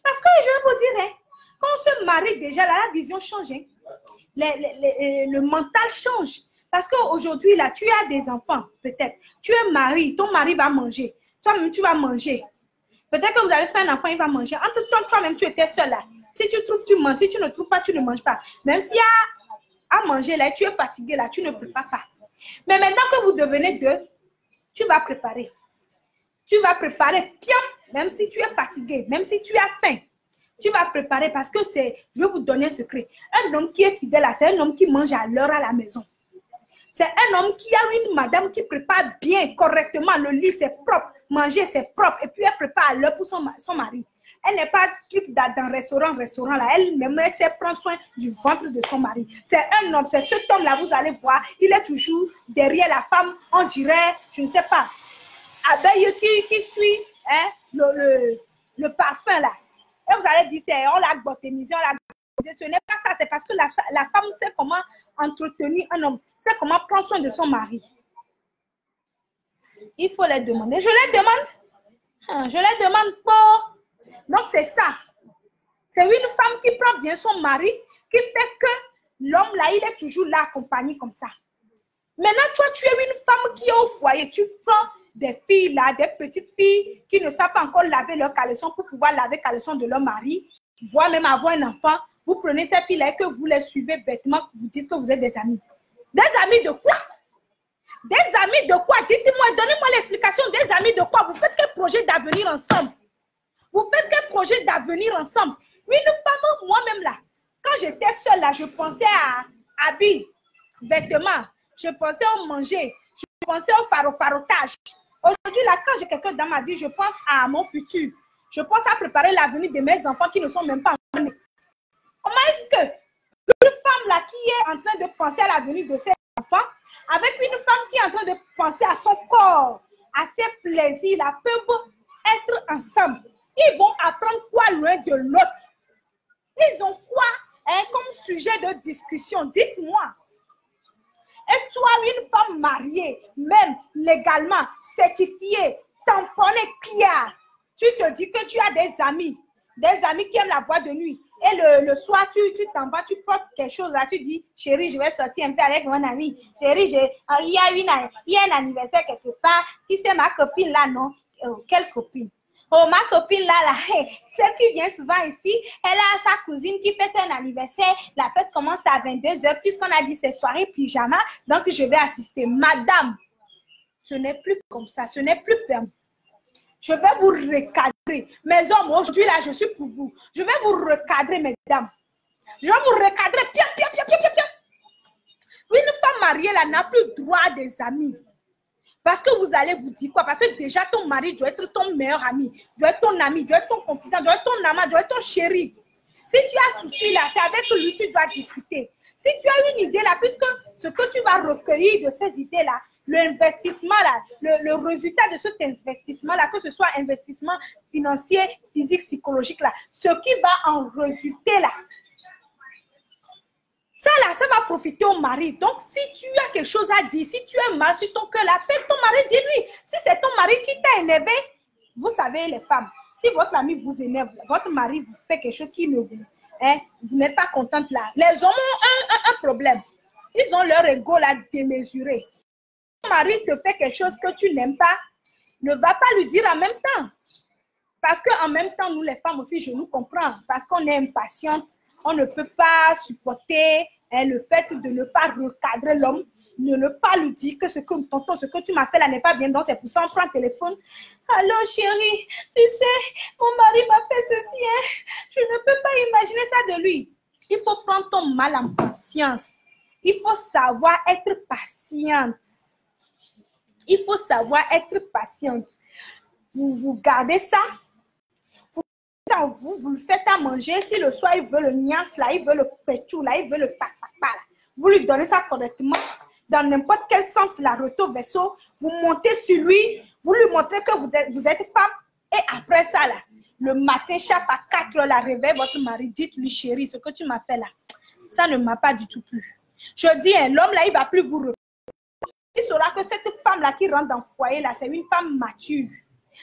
Parce que je vais vous dire, hein, quand on se marie déjà là, la vision change. Hein. Le mental change. Parce qu'aujourd'hui là, tu as des enfants, peut-être. Tu es marié, ton mari va manger. Toi-même, tu vas manger. Peut-être que vous avez fait un enfant, il va manger. Entre temps, toi-même, tu étais seul là. Si tu trouves, tu manges. Si tu ne trouves pas, tu ne manges pas. Même s'il y a à manger là, tu es fatigué là, tu ne prépares pas. Mais maintenant que vous devenez deux, tu vas préparer. Tu vas préparer bien, même si tu es fatigué, même si tu as faim. Tu vas préparer parce que c'est, je vais vous donner un secret. Un homme qui est fidèle, c'est un homme qui mange à l'heure à la maison. C'est un homme qui a une madame qui prépare bien, correctement. Le lit, c'est propre. Manger, c'est propre. Et puis, elle prépare à l'heure pour son mari. Elle n'est pas truc dans un restaurant là. Elle-même, elle prend soin du ventre de son mari. C'est un homme, c'est cet homme-là, vous allez voir, il est toujours derrière la femme, on dirait, je ne sais pas, abeille qui suit hein, le parfum là. Et vous allez dire, on l'a botémisé, on l'a botémisé. Ce n'est pas ça, c'est parce que la femme sait comment entretenir un homme, sait comment prendre soin de son mari. Il faut les demander. Je les demande. Je les demande pas. Donc, c'est ça. C'est une femme qui prend bien son mari, qui fait que l'homme, là, il est toujours là, accompagné comme ça. Maintenant, toi, tu es une femme qui est au foyer. Tu prends des filles, là, des petites filles qui ne savent pas encore laver leurs caleçons pour pouvoir laver les caleçons de leur mari, voire même avoir un enfant. Vous prenez ces filles-là et que vous les suivez bêtement, vous dites que vous êtes des amis. Des amis de quoi? Des amis de quoi? Dites-moi, donnez-moi l'explication. Des amis de quoi? Vous faites quel projet d'avenir ensemble? Vous faites quel projet d'avenir ensemble? Une femme, moi-même là, quand j'étais seule là, je pensais à habits, vêtements, je pensais au manger, je pensais au farotage. Aujourd'hui là, quand j'ai quelqu'un dans ma vie, je pense à mon futur. Je pense à préparer l'avenir de mes enfants qui ne sont même pas nés. Comment est-ce que une femme là qui est en train de penser à l'avenir de ses enfants, avec une femme qui est en train de penser à son corps, à ses plaisirs là, peuvent être ensemble? Ils vont apprendre quoi l'un de l'autre? Ils ont quoi hein, comme sujet de discussion? Dites-moi. Et toi, une femme mariée, même légalement, certifiée, tamponnée, Pierre, tu te dis que tu as des amis qui aiment la boîte de nuit. Et le soir, tu t'en vas, tu portes quelque chose là, tu dis, chérie, je vais sortir un peu avec mon ami. Chérie, il y a un anniversaire quelque part. Tu sais, ma copine là, non? Quelle copine? Oh, ma copine là, celle qui vient souvent ici, elle a sa cousine qui fête un anniversaire. La fête commence à 22h, puisqu'on a dit c'est soirée pyjama, donc je vais assister. Madame, ce n'est plus comme ça, ce n'est plus permis. Je vais vous recadrer. Mes hommes, aujourd'hui là, je suis pour vous. Je vais vous recadrer, mesdames. Je vais vous recadrer. Bien. Une femme mariée là n'a plus droit des amis. Parce que vous allez vous dire quoi? Parce que déjà, ton mari doit être ton meilleur ami, doit être ton ami, doit être ton confident, doit être ton amant, doit être ton chéri. Si tu as souci là, c'est avec lui que tu dois discuter. Si tu as une idée là, puisque ce que tu vas recueillir de ces idées là, l'investissement là, le résultat de cet investissement là, que ce soit investissement financier, physique, psychologique là, ce qui va en résulter là, ça là, ça va profiter au mari. Donc, si tu as quelque chose à dire, si tu as mal sur ton cœur, appelle ton mari, dis-lui. Si c'est ton mari qui t'a énervé, vous savez les femmes, si votre ami vous énerve, votre mari vous fait quelque chose qui ne vous... Hein, vous n'êtes pas contente là. Les hommes ont un problème. Ils ont leur ego là démesuré. Si ton mari te fait quelque chose que tu n'aimes pas, ne va pas lui dire en même temps. Parce qu'en même temps, nous les femmes aussi, je nous comprends. Parce qu'on est impatiente. On ne peut pas supporter le fait de ne pas recadrer l'homme, de ne pas lui dire que ce que tu m'as fait là n'est pas bien. Donc, c'est pour ça qu'on prend le téléphone. Allô, chérie, tu sais, mon mari m'a fait ceci. Hein? Je ne peux pas imaginer ça de lui. Il faut prendre ton mal en conscience. Il faut savoir être patiente. Il faut savoir être patiente. Vous gardez ça. Vous le faites à manger. Si le soir, il veut le nias là, il veut le péchou là, il veut le papa là. Vous lui donnez ça correctement. Dans n'importe quel sens, la retour verso, vous montez sur lui, vous lui montrez que vous êtes femme Et après ça, là, le matin, chaque à 4 heures, la réveille votre mari, dites-lui, chérie, ce que tu m'as fait là, ça ne m'a pas du tout plu. Je dis, hein, l'homme là, il ne va plus vous refaire. Il saura que cette femme-là qui rentre dans le foyer, là, c'est une femme mature.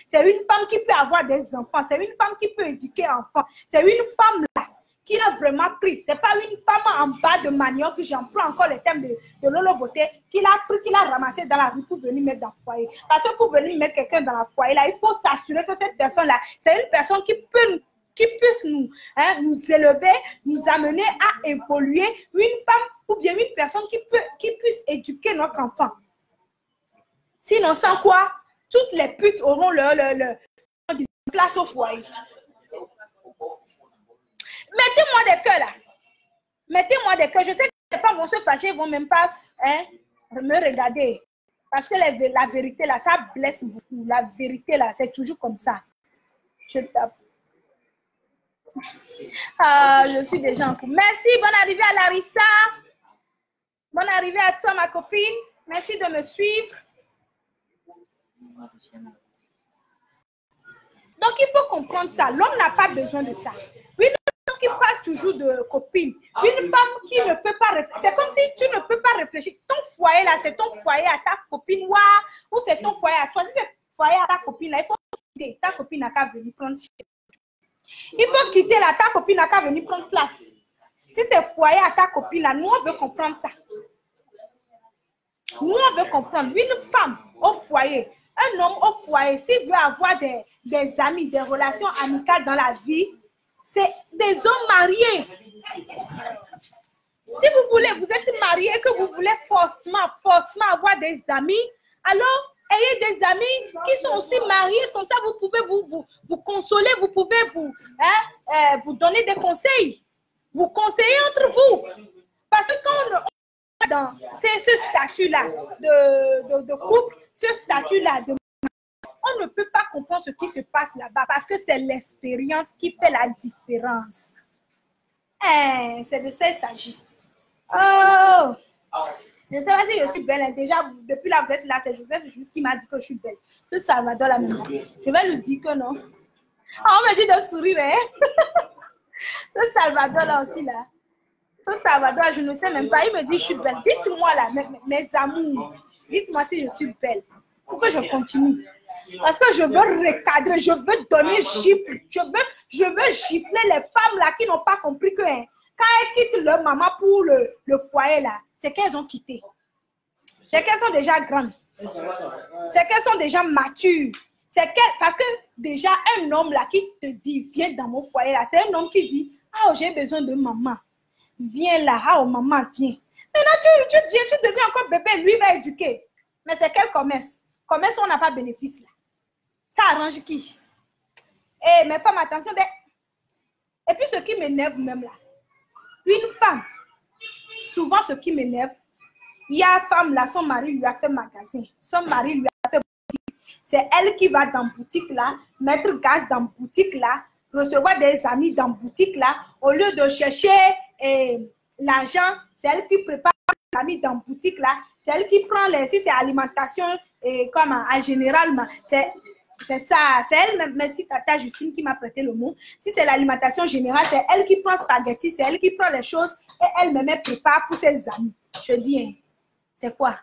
C'est une femme qui peut avoir des enfants. C'est une femme qui peut éduquer enfants. C'est une femme là qui a vraiment pris. Ce n'est pas une femme en bas de manioc, j'emploie encore le thème de Lolo Beauté, qu'il a pris, qu'il a ramassé dans la rue pour venir mettre dans le foyer. Parce que pour venir mettre quelqu'un dans le foyer, là, il faut s'assurer que cette personne-là, c'est une personne qui puisse nous, nous élever, nous amener à évoluer. Une femme ou bien une personne qui puisse éduquer notre enfant. Sinon, sans quoi, toutes les putes auront leur place au foyer. Mettez-moi des cœurs là. Mettez-moi des cœurs. Je sais que les femmes vont se fâcher, ils ne vont même pas me regarder. Parce que la vérité là, ça blesse beaucoup. La vérité là, c'est toujours comme ça. Je tape. Ah, je suis déjà en couple. Merci, bonne arrivée à Larissa. Bonne arrivée à toi, ma copine. Merci de me suivre. Donc, il faut comprendre ça. L'homme n'a pas besoin de ça. Une femme qui parle toujours de copine, une femme qui ne peut pas réfléchir. C'est comme si tu ne peux pas réfléchir. Ton foyer, là, c'est ton foyer à ta copine, ou c'est ton foyer à toi. Si c'est ton foyer à ta copine, là, il faut quitter. Ta copine n'a qu'à venir prendre. Il faut quitter là, ta copine n'a qu'à venir prendre place. Si c'est foyer à ta copine, là, nous, on veut comprendre ça. Nous, on veut comprendre. Une femme au foyer, un homme au foyer, s'il veut avoir des amis, des relations amicales dans la vie, c'est des hommes mariés. Si vous voulez, vous êtes marié, que vous voulez forcément avoir des amis, alors ayez des amis qui sont aussi mariés, comme ça vous pouvez vous consoler, vous pouvez vous donner des conseils, vous conseiller entre vous. Parce que quand on dans ce statut-là de couple, ce statut-là de on ne peut pas comprendre ce qui se passe là-bas parce que c'est l'expérience qui fait la différence. C'est de ça qu'il s'agit. Oh! Je ne sais pas si je suis belle. Déjà, depuis là, vous êtes là, c'est Joseph juste qui m'a dit que je suis belle. Ce Salvador là même. Je vais lui dire que non. Ah, on me dit de sourire, hein? Ce Salvador là aussi là. Ce Salvador, je ne sais même pas. Il me dit je suis belle. Dites-moi là, mes amours. Dites-moi si je suis belle. Pour que je continue. Parce que je veux recadrer, je veux donner gifle. Je veux gifler les femmes là qui n'ont pas compris que quand elles quittent leur maman pour le foyer là, c'est qu'elles ont quitté. C'est qu'elles sont déjà grandes. C'est qu'elles sont déjà matures. Parce que déjà un homme là qui te dit viens dans mon foyer là, c'est un homme qui dit ah j'ai besoin de maman. Viens là, ah maman viens. Maintenant tu viens, tu deviens encore bébé, lui va éduquer. Mais c'est quel commerce? Commerce on n'a pas bénéfice là. Ça arrange qui? Eh, mes femmes, attention. Et puis, ce qui m'énerve même là, une femme, souvent ce qui m'énerve, il y a une femme là, son mari lui a fait magasin, son mari lui a fait boutique. C'est elle qui va dans boutique là, mettre gaz dans boutique là, recevoir des amis dans boutique là, au lieu de chercher l'argent, c'est elle qui prépare les amis dans boutique là, c'est elle qui prend si c'est alimentation, comme en général, c'est ça, c'est elle, merci Tata Justine qui m'a prêté le mot. Si c'est l'alimentation générale, c'est elle qui prend spaghetti, c'est elle qui prend les choses et elle-même prépare pour ses amis. Je dis, hein, c'est quoi?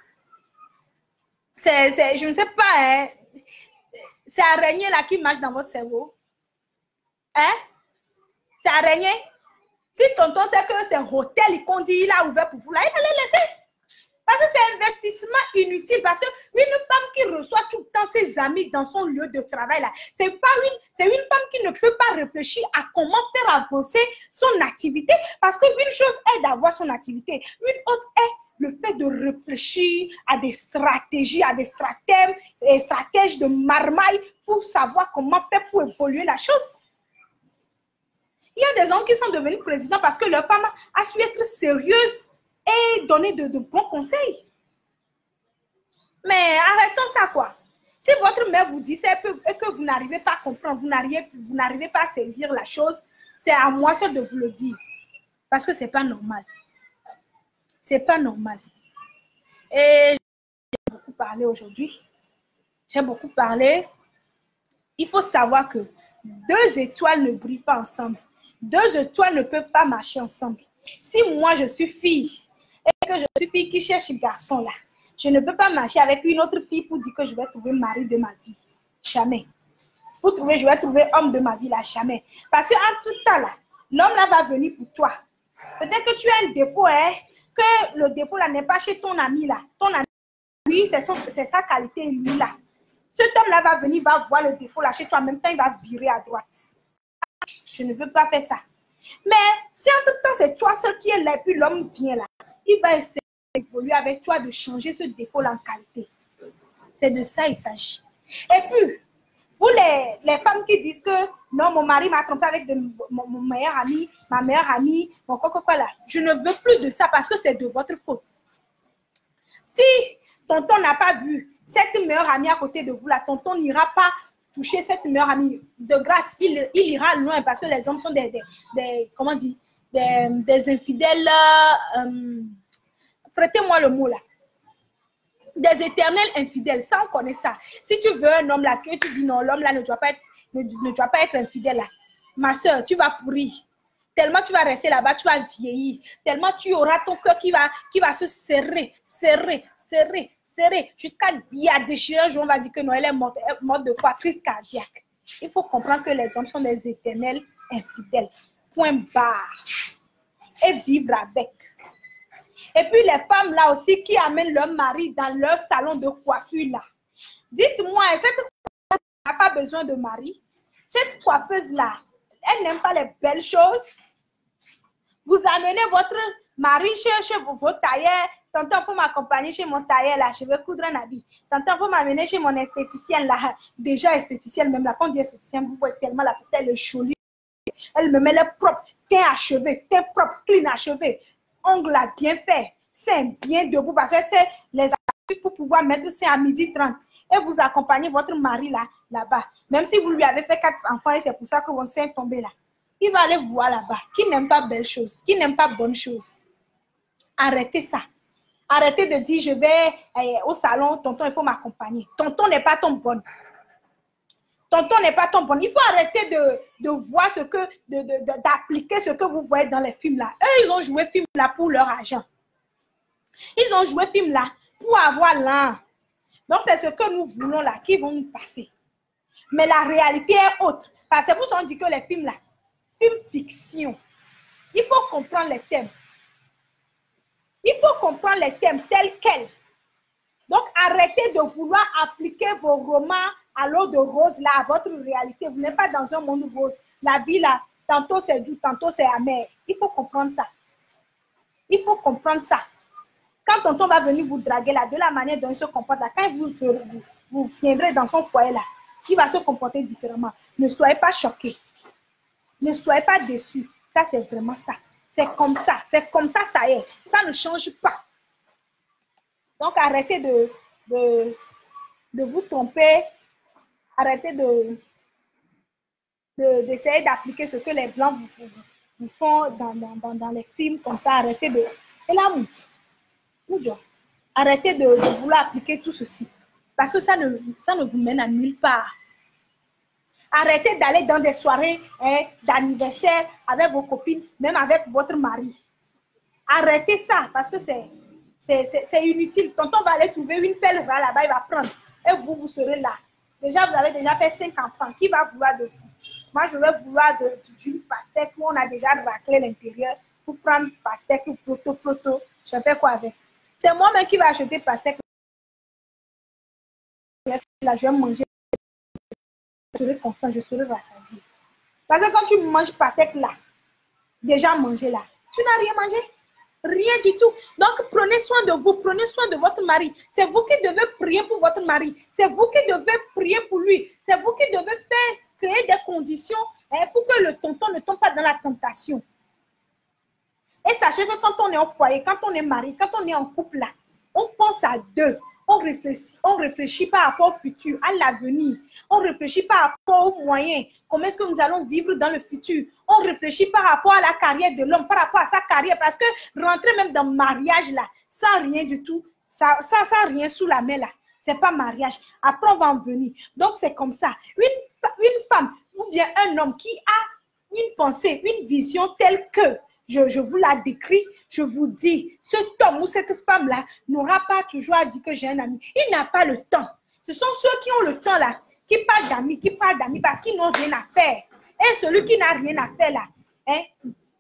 Je ne sais pas, hein. C'est araignée là qui marche dans votre cerveau. Hein? C'est araignée. Si tonton sait que c'est un hôtel qu'on dit il a ouvert pour vous, là, il va le laisser. Parce que c'est un investissement inutile. Parce qu'une femme qui reçoit tout le temps ses amis dans son lieu de travail, c'est une femme qui ne peut pas réfléchir à comment faire avancer son activité. Parce qu'une chose est d'avoir son activité. Une autre est le fait de réfléchir à des stratégies, à des stratèmes et stratèges de marmaille pour savoir comment faire pour évoluer la chose. Il y a des hommes qui sont devenus présidents parce que leur femme a su être sérieuse et donner de bons conseils. Mais arrêtons ça quoi. Si votre mère vous dit ça et que vous n'arrivez pas à comprendre, vous n'arrivez pas à saisir la chose, c'est à moi seul de vous le dire. Parce que ce n'est pas normal. Ce n'est pas normal. Et j'ai beaucoup parlé aujourd'hui. J'ai beaucoup parlé. il faut savoir que deux étoiles ne brillent pas ensemble. Deux étoiles ne peuvent pas marcher ensemble. Si moi, je suis fille et que je suis fille qui cherche garçon là, je ne peux pas marcher avec une autre fille pour dire que je vais trouver mari de ma vie. Jamais. Pour trouver, je vais trouver homme de ma vie là, jamais. Parce qu'entre temps là, l'homme là va venir pour toi. Peut-être que tu as un défaut, hein, que le défaut là n'est pas chez ton ami là. Ton ami, lui, c'est sa qualité, lui là. Cet homme là va venir, va voir le défaut là chez toi, en même temps il va virer à droite. Je ne peux pas faire ça. Mais si entre temps c'est toi seul qui est là, et puis l'homme vient là, il va essayer d'évoluer avec toi, de changer ce défaut là en qualité. C'est de ça il s'agit. Et puis, vous les femmes qui disent que non, mon mari m'a trompé avec mon meilleur ami, ma meilleure amie, mon quoi là. Je ne veux plus de ça parce que c'est de votre faute. Si tonton n'a pas vu cette meilleure amie à côté de vous là, tonton n'ira pas toucher cette meilleure amie. De grâce, il ira loin parce que les hommes sont comment dire, des infidèles. Prêtez-moi le mot là. Des éternels infidèles, ça on connaît ça. Si tu veux un homme là, que tu dis non, l'homme là ne doit pas être infidèle là. Ma soeur, tu vas pourrir. Tellement tu vas rester là-bas, tu vas vieillir. Tellement tu auras ton cœur qui va se serrer, jusqu'à déchirer. Un jour, on va dire que non, elle est morte de quoi? Crise cardiaque. Il faut comprendre que les hommes sont des éternels infidèles. Point barre. Et vivre avec. Et puis les femmes là aussi qui amènent leur mari dans leur salon de coiffure là. Dites-moi, cette coiffeuse n'a pas besoin de mari? Cette coiffeuse là, elle n'aime pas les belles choses? Vous amenez votre mari chez vos tailleurs. Tonton, il faut m'accompagner chez mon tailleur là, je vais coudre un habit. Tonton, il faut m'amener chez mon esthéticienne là. Déjà esthéticienne, même là, quand on dit esthéticienne, vous voyez tellement la tête, elle est jolie. Elle me met le propre, teint achevé, teint propre, clean achevé. Ongles là, bien fait, c'est bien debout parce que c'est les astuces pour pouvoir mettre ça à 12h30 et vous accompagnez votre mari là-bas. Même si vous lui avez fait 4 enfants et c'est pour ça que votre sein est tombé là. Il va aller voir là-bas. Qui n'aime pas belles choses, qui n'aime pas bonnes choses. Arrêtez ça. Arrêtez de dire je vais au salon, tonton, il faut m'accompagner. Tonton n'est pas ton bon. Tonton n'est pas ton bon. Il faut arrêter de voir d'appliquer ce que vous voyez dans les films là. Eux, ils ont joué film là pour leur argent. Ils ont joué film là pour avoir l'un. Donc, c'est ce que nous voulons là, qui vont nous passer. Mais la réalité est autre. Parce que vous on dit que les films là, films fiction, il faut comprendre les thèmes. Il faut comprendre les thèmes tels quels. Donc, arrêtez de vouloir appliquer vos romans à l'eau de rose là, à votre réalité. Vous n'êtes pas dans un monde rose. La vie là, tantôt c'est doux, tantôt c'est amer. Il faut comprendre ça. Il faut comprendre ça. Quand tonton va venir vous draguer là, de la manière dont il se comporte là, quand vous viendrez dans son foyer là, il va se comporter différemment. Ne soyez pas choqués. Ne soyez pas déçus. Ça, c'est vraiment ça. C'est comme ça. C'est comme ça, ça y est. Ça ne change pas. Donc, arrêtez de vous tromper. Arrêtez d'essayer d'appliquer ce que les Blancs vous font dans les films comme ça. Arrêtez de... Et l'amour. Arrêtez de vouloir appliquer tout ceci. Parce que ça ne vous mène à nulle part. Arrêtez d'aller dans des soirées d'anniversaire avec vos copines, même avec votre mari. Arrêtez ça parce que c'est inutile. Tonton va aller trouver une pelle là-bas, il va prendre. Et vous serez là. Déjà, vous avez déjà fait 5 enfants. Qui va vouloir de vous? Moi, je vais vouloir d'une pastèque où on a déjà raclé l'intérieur pour prendre pastèque, flotto. Je fais quoi avec? C'est moi-même qui vais acheter pastèque. Là, je vais manger. Je serai content, je serai rassasié. Parce que quand tu manges pastèque là, déjà mangé là, tu n'as rien mangé. Rien du tout. Donc, prenez soin de vous, prenez soin de votre mari. C'est vous qui devez prier pour votre mari. C'est vous qui devez prier pour lui. C'est vous qui devez créer des conditions pour que le tonton ne tombe pas dans la tentation. Et sachez que quand on est au foyer, quand on est marié, quand on est en couple là, on pense à deux. On réfléchit par rapport au futur, à l'avenir. On réfléchit par rapport aux moyens. Comment est-ce que nous allons vivre dans le futur? On réfléchit par rapport à la carrière de l'homme, par rapport à sa carrière. Parce que rentrer même dans le mariage là, sans rien du tout, sans rien sous la main là, c'est pas mariage. Après, on va en venir. Donc, c'est comme ça. une femme ou bien un homme qui a une pensée, une vision telle que je vous la décris, je vous dis, cet homme ou cette femme-là n'aura pas toujours à dire que j'ai un ami. Il n'a pas le temps. Ce sont ceux qui ont le temps là, qui parlent d'amis parce qu'ils n'ont rien à faire. Et celui qui n'a rien à faire là, hein,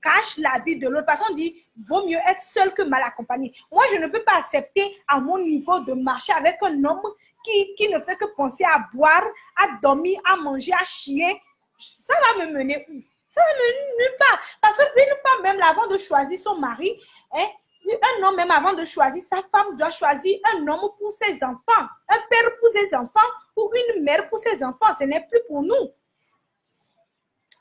cache la vie de l'autre. Parce qu'on dit, vaut mieux être seul que mal accompagné. Moi, je ne peux pas accepter à mon niveau de marcher avec un homme qui ne fait que penser à boire, à dormir, à manger, à chier. Ça va me mener où? Ça va me mener nulle part. Parce qu'une femme, même avant de choisir son mari, hein, un homme, même avant de choisir sa femme, doit choisir un homme pour ses enfants, un père pour ses enfants ou une mère pour ses enfants. Ce n'est plus pour nous.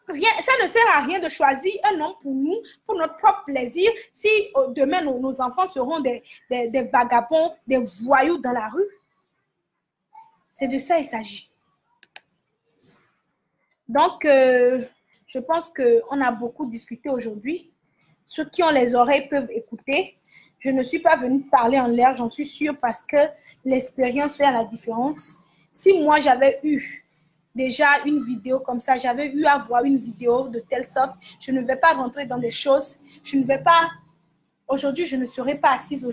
Rien, ça ne sert à rien de choisir un homme pour nous, pour notre propre plaisir, si demain nos enfants seront des vagabonds, des voyous dans la rue. C'est de ça qu'il s'agit. Donc, je pense qu'on a beaucoup discuté aujourd'hui. Ceux qui ont les oreilles peuvent écouter. Je ne suis pas venue parler en l'air, j'en suis sûre, parce que l'expérience fait la différence. Si moi, j'avais eu déjà une vidéo comme ça, j'avais eu à voir une vidéo de telle sorte, je ne vais pas rentrer dans des choses, je ne vais pas, aujourd'hui, je ne serai pas assise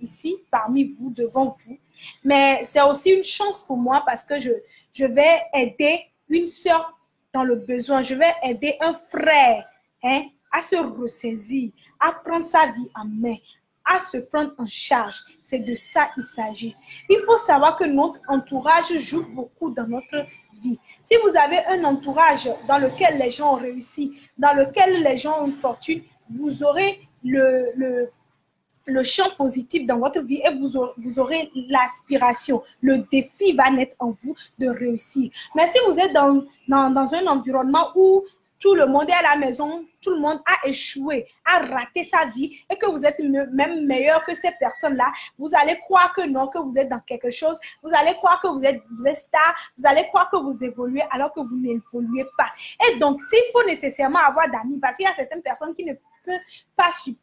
ici, parmi vous, devant vous, mais c'est aussi une chance pour moi parce que je vais aider une sœur dans le besoin, je vais aider un frère, hein, à se ressaisir, à prendre sa vie en main, à se prendre en charge. C'est de ça qu'il s'agit. Il faut savoir que notre entourage joue beaucoup dans notre vie. Si vous avez un entourage dans lequel les gens ont réussi, dans lequel les gens ont une fortune, vous aurez le champ positif dans votre vie et vous aurez l'aspiration. Le défi va naître en vous de réussir. Mais si vous êtes dans un environnement où tout le monde est à la maison, tout le monde a échoué, a raté sa vie et que vous êtes même meilleur que ces personnes-là, vous allez croire que non, que vous êtes dans quelque chose, vous allez croire que vous êtes star, vous allez croire que vous évoluez alors que vous n'évoluez pas. Et donc, s'il faut nécessairement avoir d'amis, parce qu'il y a certaines personnes qui ne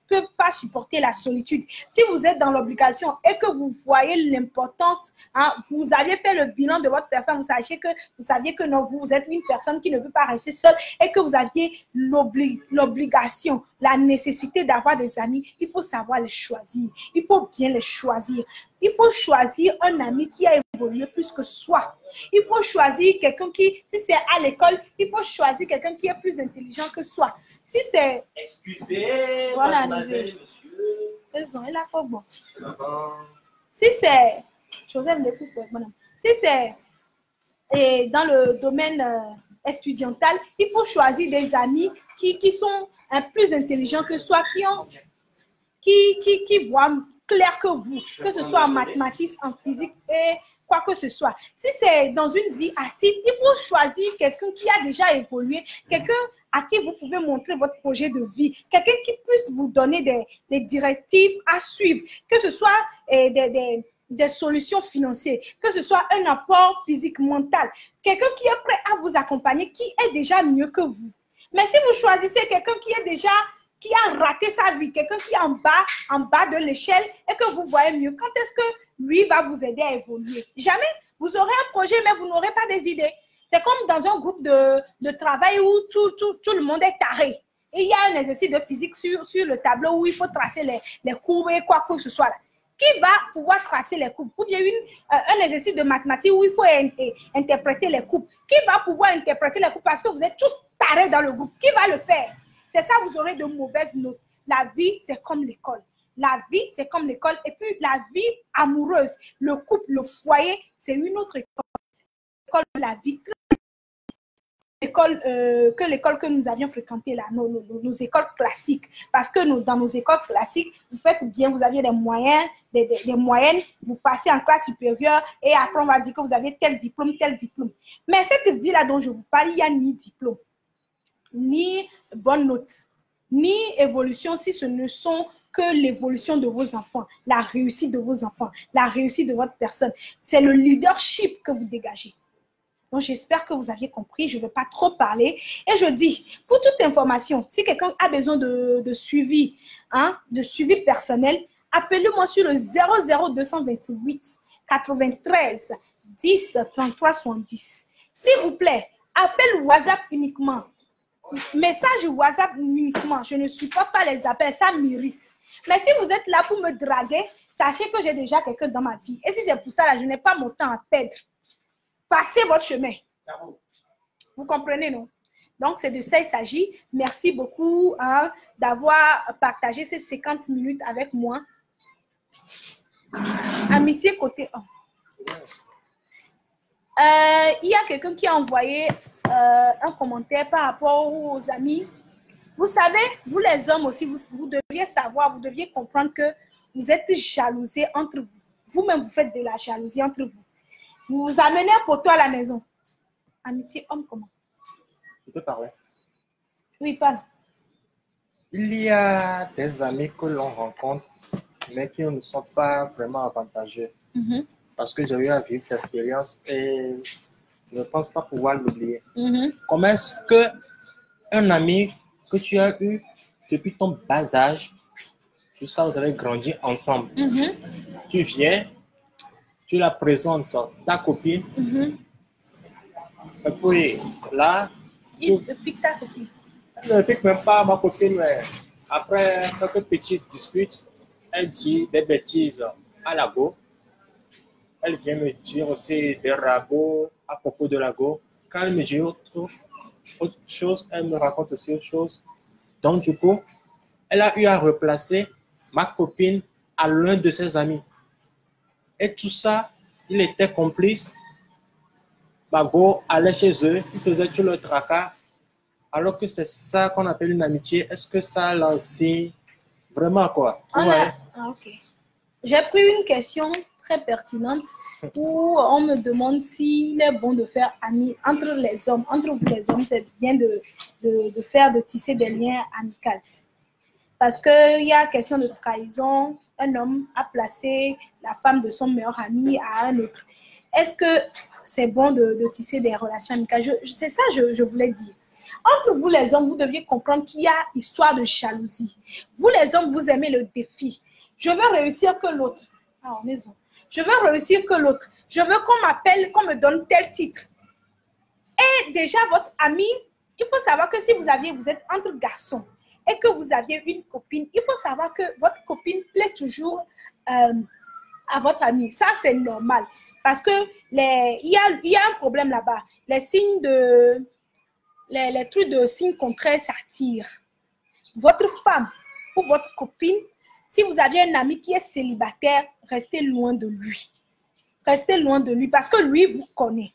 peuvent pas supporter la solitude. Si vous êtes dans l'obligation et que vous voyez l'importance, hein, vous aviez fait le bilan de votre personne, vous saviez que non, vous êtes une personne qui ne peut pas rester seule et que vous aviez l'obligation, la nécessité d'avoir des amis, il faut savoir les choisir. Il faut bien les choisir. Il faut choisir un ami qui a évolué plus que soi. Il faut choisir quelqu'un qui, si c'est à l'école, il faut choisir quelqu'un qui est plus intelligent que soi. Si c'est... Excusez, voilà, mademoiselle, monsieur. Ils ont là, bon. Si c'est... Joseph l'écoute, madame. Si c'est dans le domaine estudiantal, il faut choisir des amis qui sont plus intelligents que soi, qui voient clair que vous, que ce soit en mathématiques, en physique et quoi que ce soit. Si c'est dans une vie active, il faut choisir quelqu'un qui a déjà évolué, quelqu'un à qui vous pouvez montrer votre projet de vie, quelqu'un qui puisse vous donner des directives à suivre, que ce soit des solutions financières, que ce soit un apport physique, mental, quelqu'un qui est prêt à vous accompagner, qui est déjà mieux que vous. Mais si vous choisissez quelqu'un qui a raté sa vie, quelqu'un qui est en bas de l'échelle et que vous voyez mieux, quand est-ce que lui va vous aider à évoluer? Jamais. Vous aurez un projet, mais vous n'aurez pas des idées. C'est comme dans un groupe de travail où tout le monde est taré. Et il y a un exercice de physique sur le tableau où il faut tracer les courbes et quoi que ce soit là. Qui va pouvoir tracer les courbes? Ou bien un exercice de mathématiques où il faut interpréter les courbes. Qui va pouvoir interpréter les courbes parce que vous êtes tous tarés dans le groupe? Qui va le faire? C'est ça, vous aurez de mauvaises notes. La vie, c'est comme l'école. La vie, c'est comme l'école. Et puis, la vie amoureuse, le couple, le foyer, c'est une autre école. L'école de la vie. Que l'école que nous avions fréquentée là, nos écoles classiques. Parce que dans nos écoles classiques, vous faites bien, vous aviez des moyens, des moyennes, vous passez en classe supérieure et après on va dire que vous avez tel diplôme. Mais cette vie-là dont je vous parle, il n'y a ni diplôme, ni bonne note, ni évolution si ce ne sont que l'évolution de vos enfants, la réussite de vos enfants, la réussite de votre personne. C'est le leadership que vous dégagez. Donc, j'espère que vous aviez compris. Je ne vais pas trop parler. Et je dis, pour toute information, si quelqu'un a besoin de suivi, hein, de suivi personnel, appelez-moi sur le 00228 93 10 33 70. S'il vous plaît, Appel WhatsApp uniquement. Message WhatsApp uniquement. Je ne supporte pas les appels, ça m'irrite. Mais si vous êtes là pour me draguer, sachez que j'ai déjà quelqu'un dans ma vie. Et si c'est pour ça, là, je n'ai pas mon temps à perdre. Passez votre chemin. Vous comprenez, non? Donc, c'est de ça qu'il s'agit. Merci beaucoup hein, d'avoir partagé ces 50 minutes avec moi. Amitié côté 1. Il y a quelqu'un qui a envoyé un commentaire par rapport aux amis. Vous savez, vous les hommes aussi, vous devriez savoir, vous deviez comprendre que vous êtes jalousés entre vous. Vous-même, vous faites de la jalousie entre vous. Vous vous amenez un poteau à la maison. Amitié homme, comment? Tu peux parler? Oui, parle. Il y a des amis que l'on rencontre, mais qui ne sont pas vraiment avantageux. Parce que j'ai eu à vivre cette expérience et je ne pense pas pouvoir l'oublier. Comment est-ce qu'un ami que tu as eu depuis ton bas âge, jusqu'à ce que vous avez grandi ensemble, tu viens, tu la présentes ta copine, et puis là, Il te pique ta copine. elle ne pique même pas ma copine, mais après quelques petites disputes, elle dit des bêtises à la go. Elle vient me dire aussi des ragots à propos de la go. Quand elle me dit autre chose, elle me raconte aussi autre chose. Donc du coup, elle a eu à replacer ma copine à l'un de ses amis. Et tout ça, il était complice. Mago allait chez eux, il faisait tout le tracas. Alors que c'est ça qu'on appelle une amitié. Est-ce que ça, là aussi, vraiment quoi? Ok. J'ai pris une question très pertinente où on me demande s'il est bon de faire ami entre les hommes. Entre vous les hommes, c'est bien de tisser des liens amicaux. Parce qu'il y a question de trahison. Un homme a placé la femme de son meilleur ami à un autre. Est-ce que c'est bon de tisser des relations amicales? C'est ça que je voulais dire. Entre vous les hommes, vous deviez comprendre qu'il y a histoire de jalousie. Vous les hommes, vous aimez le défi. Je veux réussir que l'autre. Ah, on est bon. Je veux réussir que l'autre. Je veux qu'on m'appelle, qu'on me donne tel titre. Et déjà, votre ami, il faut savoir que si vous êtes entre garçons et que vous aviez une copine, il faut savoir que votre copine plaît toujours à votre ami. Ça, c'est normal. Parce que il y a un problème là-bas. Les trucs de signes contraires s'attirent. Votre femme ou votre copine, si vous avez un ami qui est célibataire, restez loin de lui. Restez loin de lui parce que lui vous connaît.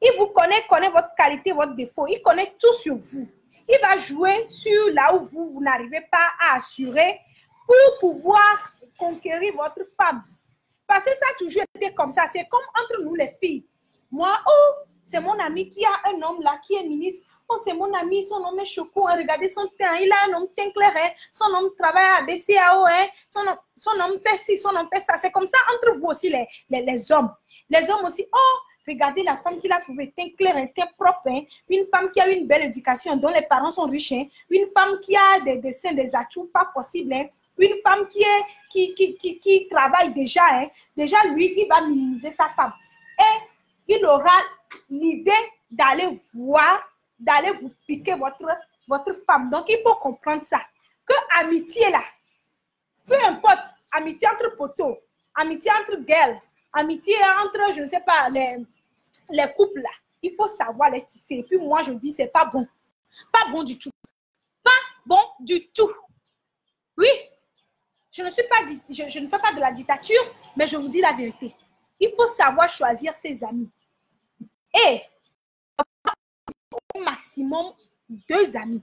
Il vous connaît votre qualité, votre défaut. Il connaît tout sur vous. Il va jouer sur là où vous n'arrivez pas à assurer pour pouvoir conquérir votre femme. Parce que ça a toujours été comme ça. C'est comme entre nous les filles. Moi, oh, c'est mon ami qui a un homme là qui est ministre. Oh, c'est mon ami, son nom est Choco. Regardez son teint. Il a un homme teint clair. Hein. Son homme travaille à BCAO. Hein. Son homme fait ci, son homme fait ça. C'est comme ça entre vous aussi, les hommes. Les hommes aussi, oh, regardez la femme qu'il a trouvée, teint clair, un teint propre. Hein. Une femme qui a une belle éducation, dont les parents sont riches. Hein. Une femme qui a des dessins, des atouts pas possibles. Hein. Une femme qui travaille déjà. Hein. Déjà, lui, il va minimiser sa femme. Et il aura l'idée d'aller voir, d'aller vous piquer votre femme. Donc, il faut comprendre ça. Que amitié là, peu importe, amitié entre poteaux, amitié entre girls, amitié entre, je ne sais pas, les couples là, il faut savoir les tisser. Et puis moi, je dis, c'est pas bon. Pas bon du tout. Pas bon du tout. Oui, je ne fais pas de la dictature, mais je vous dis la vérité. Il faut savoir choisir ses amis. Et au maximum 2 amis.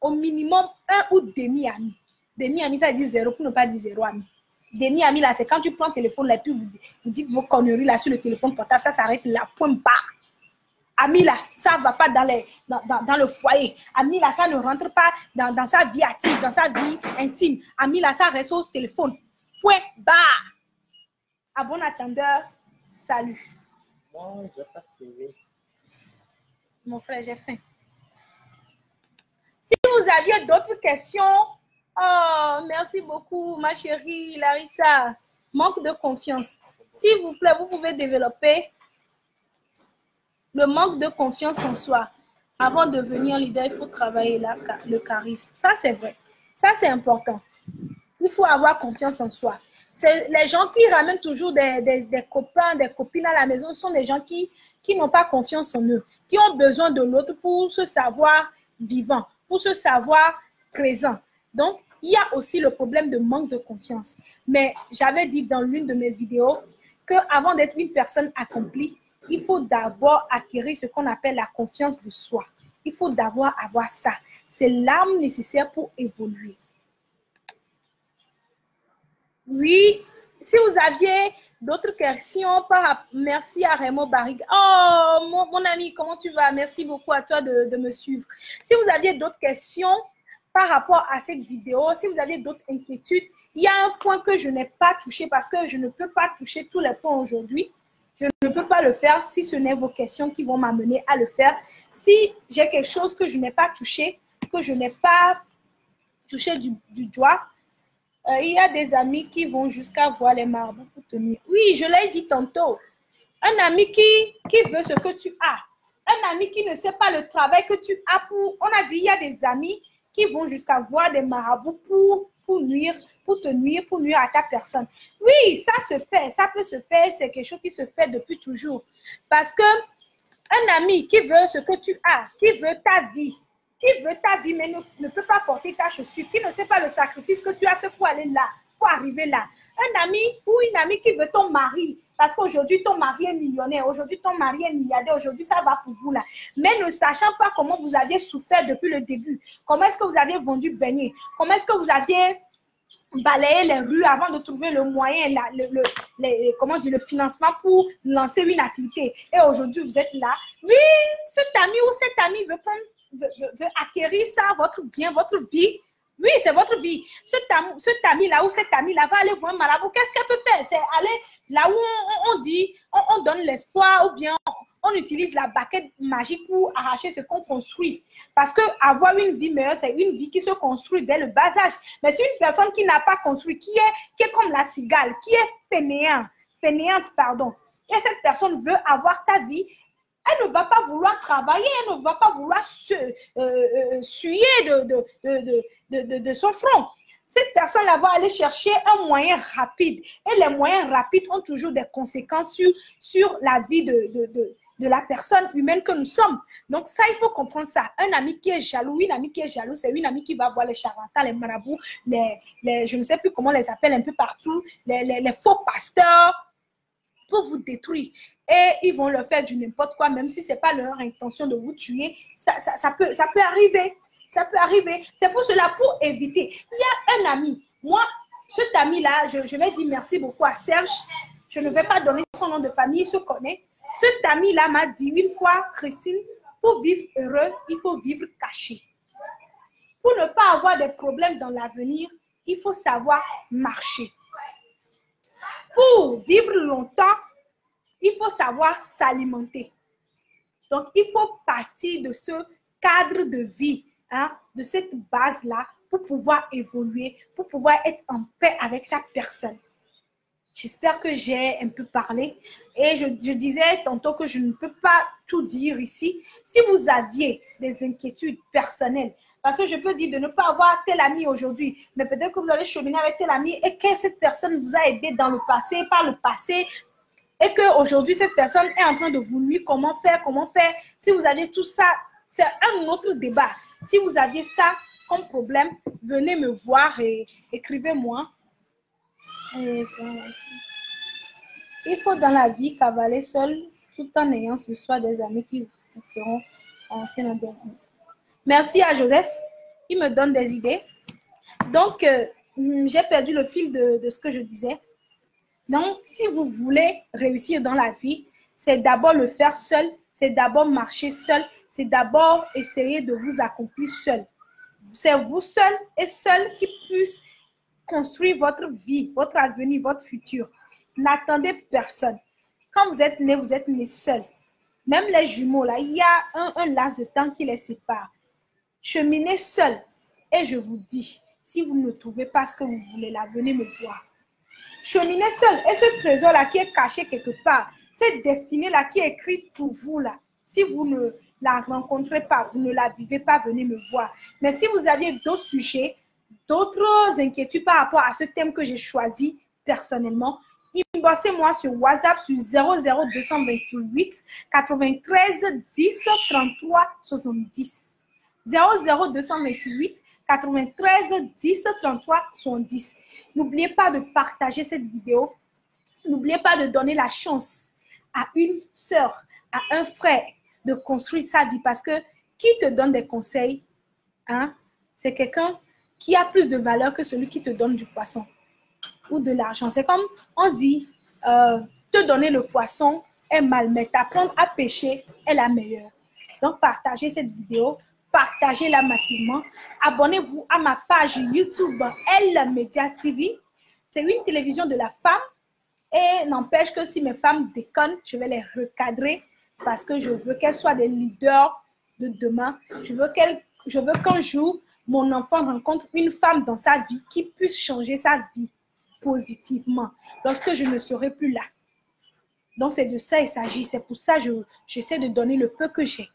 Au minimum 1 ou demi-ami. Demi-ami, ça veut dire 0 pour ne pas dire 0 ami. Demi-ami, là, c'est quand tu prends le téléphone, là, puis vous dites vos conneries là sur le téléphone portable, ça s'arrête là, point barre. Ami, là, ça ne va pas dans le foyer. Ami, là, ça ne rentre pas dans sa vie active, dans sa vie intime. Ami, là, ça reste au téléphone. Point barre. À bon attendeur, salut. Moi, je n'ai pas fini. Mon frère, j'ai faim. Si vous aviez d'autres questions, oh, merci beaucoup, ma chérie Larissa. Manque de confiance. S'il vous plaît, vous pouvez développer le manque de confiance en soi. Avant de devenir leader, il faut travailler le charisme. Ça, c'est vrai. Ça, c'est important. Il faut avoir confiance en soi. Les gens qui ramènent toujours des copains, des copines à la maison sont des gens qui n'ont pas confiance en eux, qui ont besoin de l'autre pour se savoir vivant, pour se savoir présent. Donc, il y a aussi le problème de manque de confiance. Mais j'avais dit dans l'une de mes vidéos qu'avant d'être une personne accomplie, il faut d'abord acquérir ce qu'on appelle la confiance de soi. Il faut d'abord avoir ça. C'est l'arme nécessaire pour évoluer. Oui, si vous aviez d'autres questions, merci à Raymond Barrigue. Oh, mon ami, comment tu vas? Merci beaucoup à toi de me suivre. Si vous aviez d'autres questions par rapport à cette vidéo, si vous avez d'autres inquiétudes, il y a un point que je n'ai pas touché parce que je ne peux pas toucher tous les points aujourd'hui. Je ne peux pas le faire si ce n'est vos questions qui vont m'amener à le faire. Si j'ai quelque chose que je n'ai pas touché, que je n'ai pas touché du doigt, il y a des amis qui vont jusqu'à voir les marabouts pour tenir. Oui, je l'ai dit tantôt. Un ami qui veut ce que tu as. Un ami qui ne sait pas le travail que tu as pour... On a dit, il y a des amis qui vont jusqu'à voir des marabouts pour nuire à ta personne. Oui, ça se fait, ça peut se faire, c'est quelque chose qui se fait depuis toujours. Parce que un ami qui veut ce que tu as, qui veut ta vie mais ne peut pas porter ta chaussure, qui ne sait pas le sacrifice que tu as fait pour aller là, pour arriver là. Un ami ou une amie qui veut ton mari, parce qu'aujourd'hui ton mari est millionnaire, aujourd'hui ton mari est milliardaire, aujourd'hui ça va pour vous là. Mais ne sachant pas comment vous aviez souffert depuis le début, comment est-ce que vous aviez vendu beignet, comment est-ce que vous aviez balayer les rues avant de trouver le moyen, le financement pour lancer une activité. Et aujourd'hui, vous êtes là. Oui, cet ami ou cette amie veut acquérir ça, votre bien, votre vie. Oui, c'est votre vie. Cet ami-là ou cette amie-là va aller voir un marabout. Qu'est-ce qu'elle peut faire? C'est aller là où on dit, on donne l'espoir ou bien on utilise la baguette magique pour arracher ce qu'on construit. Parce que avoir une vie meilleure, c'est une vie qui se construit dès le bas âge. Mais c'est une personne qui n'a pas construit, qui est comme la cigale, qui est fainéante, et cette personne veut avoir ta vie, elle ne va pas vouloir travailler, elle ne va pas vouloir suer de son front. Cette personne-là va aller chercher un moyen rapide. Et les moyens rapides ont toujours des conséquences sur la vie de la personne humaine que nous sommes. Donc ça, il faut comprendre ça. Un ami qui est jaloux, une amie qui est jaloux, c'est une amie qui va voir les charlatans, les marabouts, je ne sais plus comment on les appelle un peu partout, les faux pasteurs pour vous détruire. Et ils vont le faire du n'importe quoi, même si ce n'est pas leur intention de vous tuer. Ça peut arriver. Ça peut arriver. C'est pour cela, pour éviter. Il y a un ami. Moi, cet ami-là, je vais dire merci beaucoup à Serge. Je ne vais pas donner son nom de famille, il se connaît. Cet ami-là m'a dit une fois, Christine, pour vivre heureux, il faut vivre caché. Pour ne pas avoir des problèmes dans l'avenir, il faut savoir marcher. Pour vivre longtemps, il faut savoir s'alimenter. Donc, il faut partir de ce cadre de vie, de cette base-là, pour pouvoir évoluer, pour pouvoir être en paix avec sa personne. J'espère que j'ai un peu parlé. Et je disais tantôt que je ne peux pas tout dire ici. Si vous aviez des inquiétudes personnelles, parce que je peux dire de ne pas avoir tel ami aujourd'hui, mais peut-être que vous allez cheminer avec tel ami et que cette personne vous a aidé dans le passé, par le passé, et qu'aujourd'hui, cette personne est en train de vous nuire, comment faire. Si vous avez tout ça, c'est un autre débat. Si vous aviez ça comme problème, venez me voir et écrivez-moi. Il faut dans la vie cavaler seul tout en ayant ce soir des amis qui vous feront avancer dans des vies. Merci à Joseph, il me donne des idées. Donc, j'ai perdu le fil de ce que je disais. Donc, si vous voulez réussir dans la vie, c'est d'abord le faire seul, c'est d'abord marcher seul, c'est d'abord essayer de vous accomplir seul. C'est vous seul et seul qui puisse construire votre vie, votre avenir, votre futur. N'attendez personne. Quand vous êtes né seul. Même les jumeaux, là, il y a un laps de temps qui les sépare. Cheminez seul. Et je vous dis, si vous ne trouvez pas ce que vous voulez là, venez me voir. Cheminez seul. Et ce trésor-là qui est caché quelque part, cette destinée-là qui est écrite pour vous là, Si vous ne la rencontrez pas, vous ne la vivez pas, venez me voir. Mais si vous aviez d'autres sujets, d'autres inquiétudes par rapport à ce thème que j'ai choisi personnellement, inboxez-moi sur WhatsApp sur 00228 93 10 33 70. 00228 93 10 33 70. N'oubliez pas de partager cette vidéo. N'oubliez pas de donner la chance à une sœur, à un frère de construire sa vie, parce que qui te donne des conseils, hein, c'est quelqu'un qui a plus de valeur que celui qui te donne du poisson ou de l'argent. C'est comme on dit, te donner le poisson est mal, mais t'apprendre à pêcher est la meilleure. Donc, partagez cette vidéo, partagez-la massivement. Abonnez-vous à ma page YouTube Elle Média TV. C'est une télévision de la femme et n'empêche que si mes femmes déconnent, je vais les recadrer parce que je veux qu'elles soient des leaders de demain. Je veux qu'un jour, mon enfant rencontre une femme dans sa vie qui puisse changer sa vie positivement lorsque je ne serai plus là. Donc, c'est de ça il s'agit. C'est pour ça que j'essaie de donner le peu que j'ai.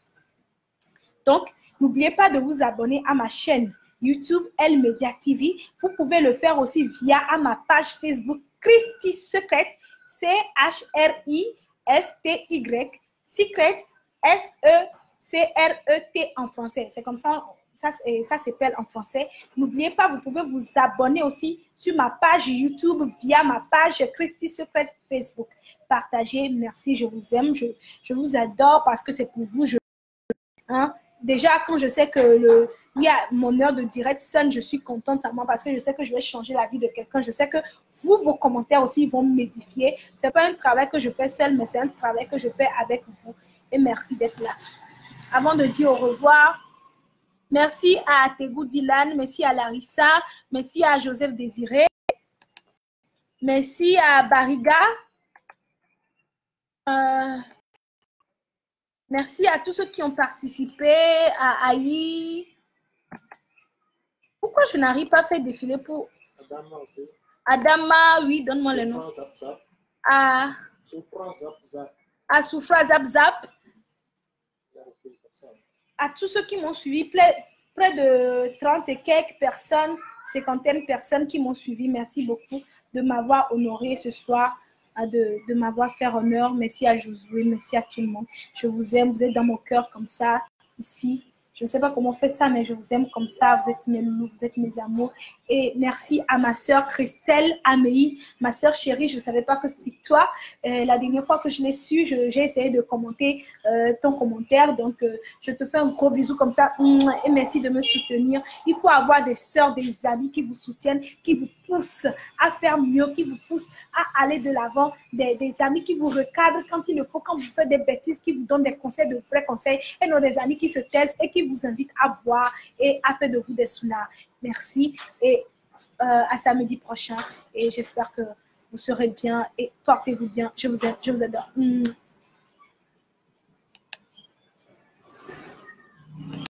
Donc, n'oubliez pas de vous abonner à ma chaîne YouTube Elle Média TV. Vous pouvez le faire aussi via ma page Facebook Christy Secret, CHRISTY, Secret, SECRET en français. C'est comme ça, ça s'appelle en français. N'oubliez pas, vous pouvez vous abonner aussi sur ma page YouTube via ma page Christy Secret Facebook. Partagez, merci, je vous aime, je vous adore parce que c'est pour vous. Déjà, quand je sais que il y a mon heure de direct sonne, je suis contente à moi parce que je sais que je vais changer la vie de quelqu'un. Je sais que vous, vos commentaires aussi vont m'édifier. Ce n'est pas un travail que je fais seul, mais c'est un travail que je fais avec vous. Et merci d'être là. Avant de dire au revoir, merci à Tegou Dylan, merci à Larissa, merci à Joseph Désiré, merci à Bariga. Merci à tous ceux qui ont participé, à Aïe. Pourquoi je n'arrive pas à faire défiler pour... Adama aussi. Adama, oui, donne-moi le nom. Zap, zap. À Soufra Zap Zap. À tous ceux qui m'ont suivi, près de 30 et quelques personnes, 50 personnes qui m'ont suivi. Merci beaucoup de m'avoir honoré ce soir, de m'avoir fait honneur. Merci à Josué, merci à tout le monde. Je vous aime, vous êtes dans mon cœur comme ça, ici. Je ne sais pas comment on fait ça, mais je vous aime comme ça. Vous êtes mes loulous, vous êtes mes amours. Et merci à ma soeur Christelle Amei, ma soeur chérie. Je ne savais pas que c'était toi. La dernière fois que je l'ai su, j'ai essayé de commenter ton commentaire. Donc, je te fais un gros bisou comme ça. Et merci de me soutenir. Il faut avoir des soeurs, des amis qui vous soutiennent, qui vous poussent à faire mieux, qui vous poussent à aller de l'avant. Des amis qui vous recadrent quand il le faut, quand vous faites des bêtises, qui vous donnent des conseils, de vrais conseils. Et non des amis qui se taisent et qui vous invitent à boire et à faire de vous des sounards. Merci et à samedi prochain. Et j'espère que vous serez bien et portez-vous bien. Je vous aime, je vous adore.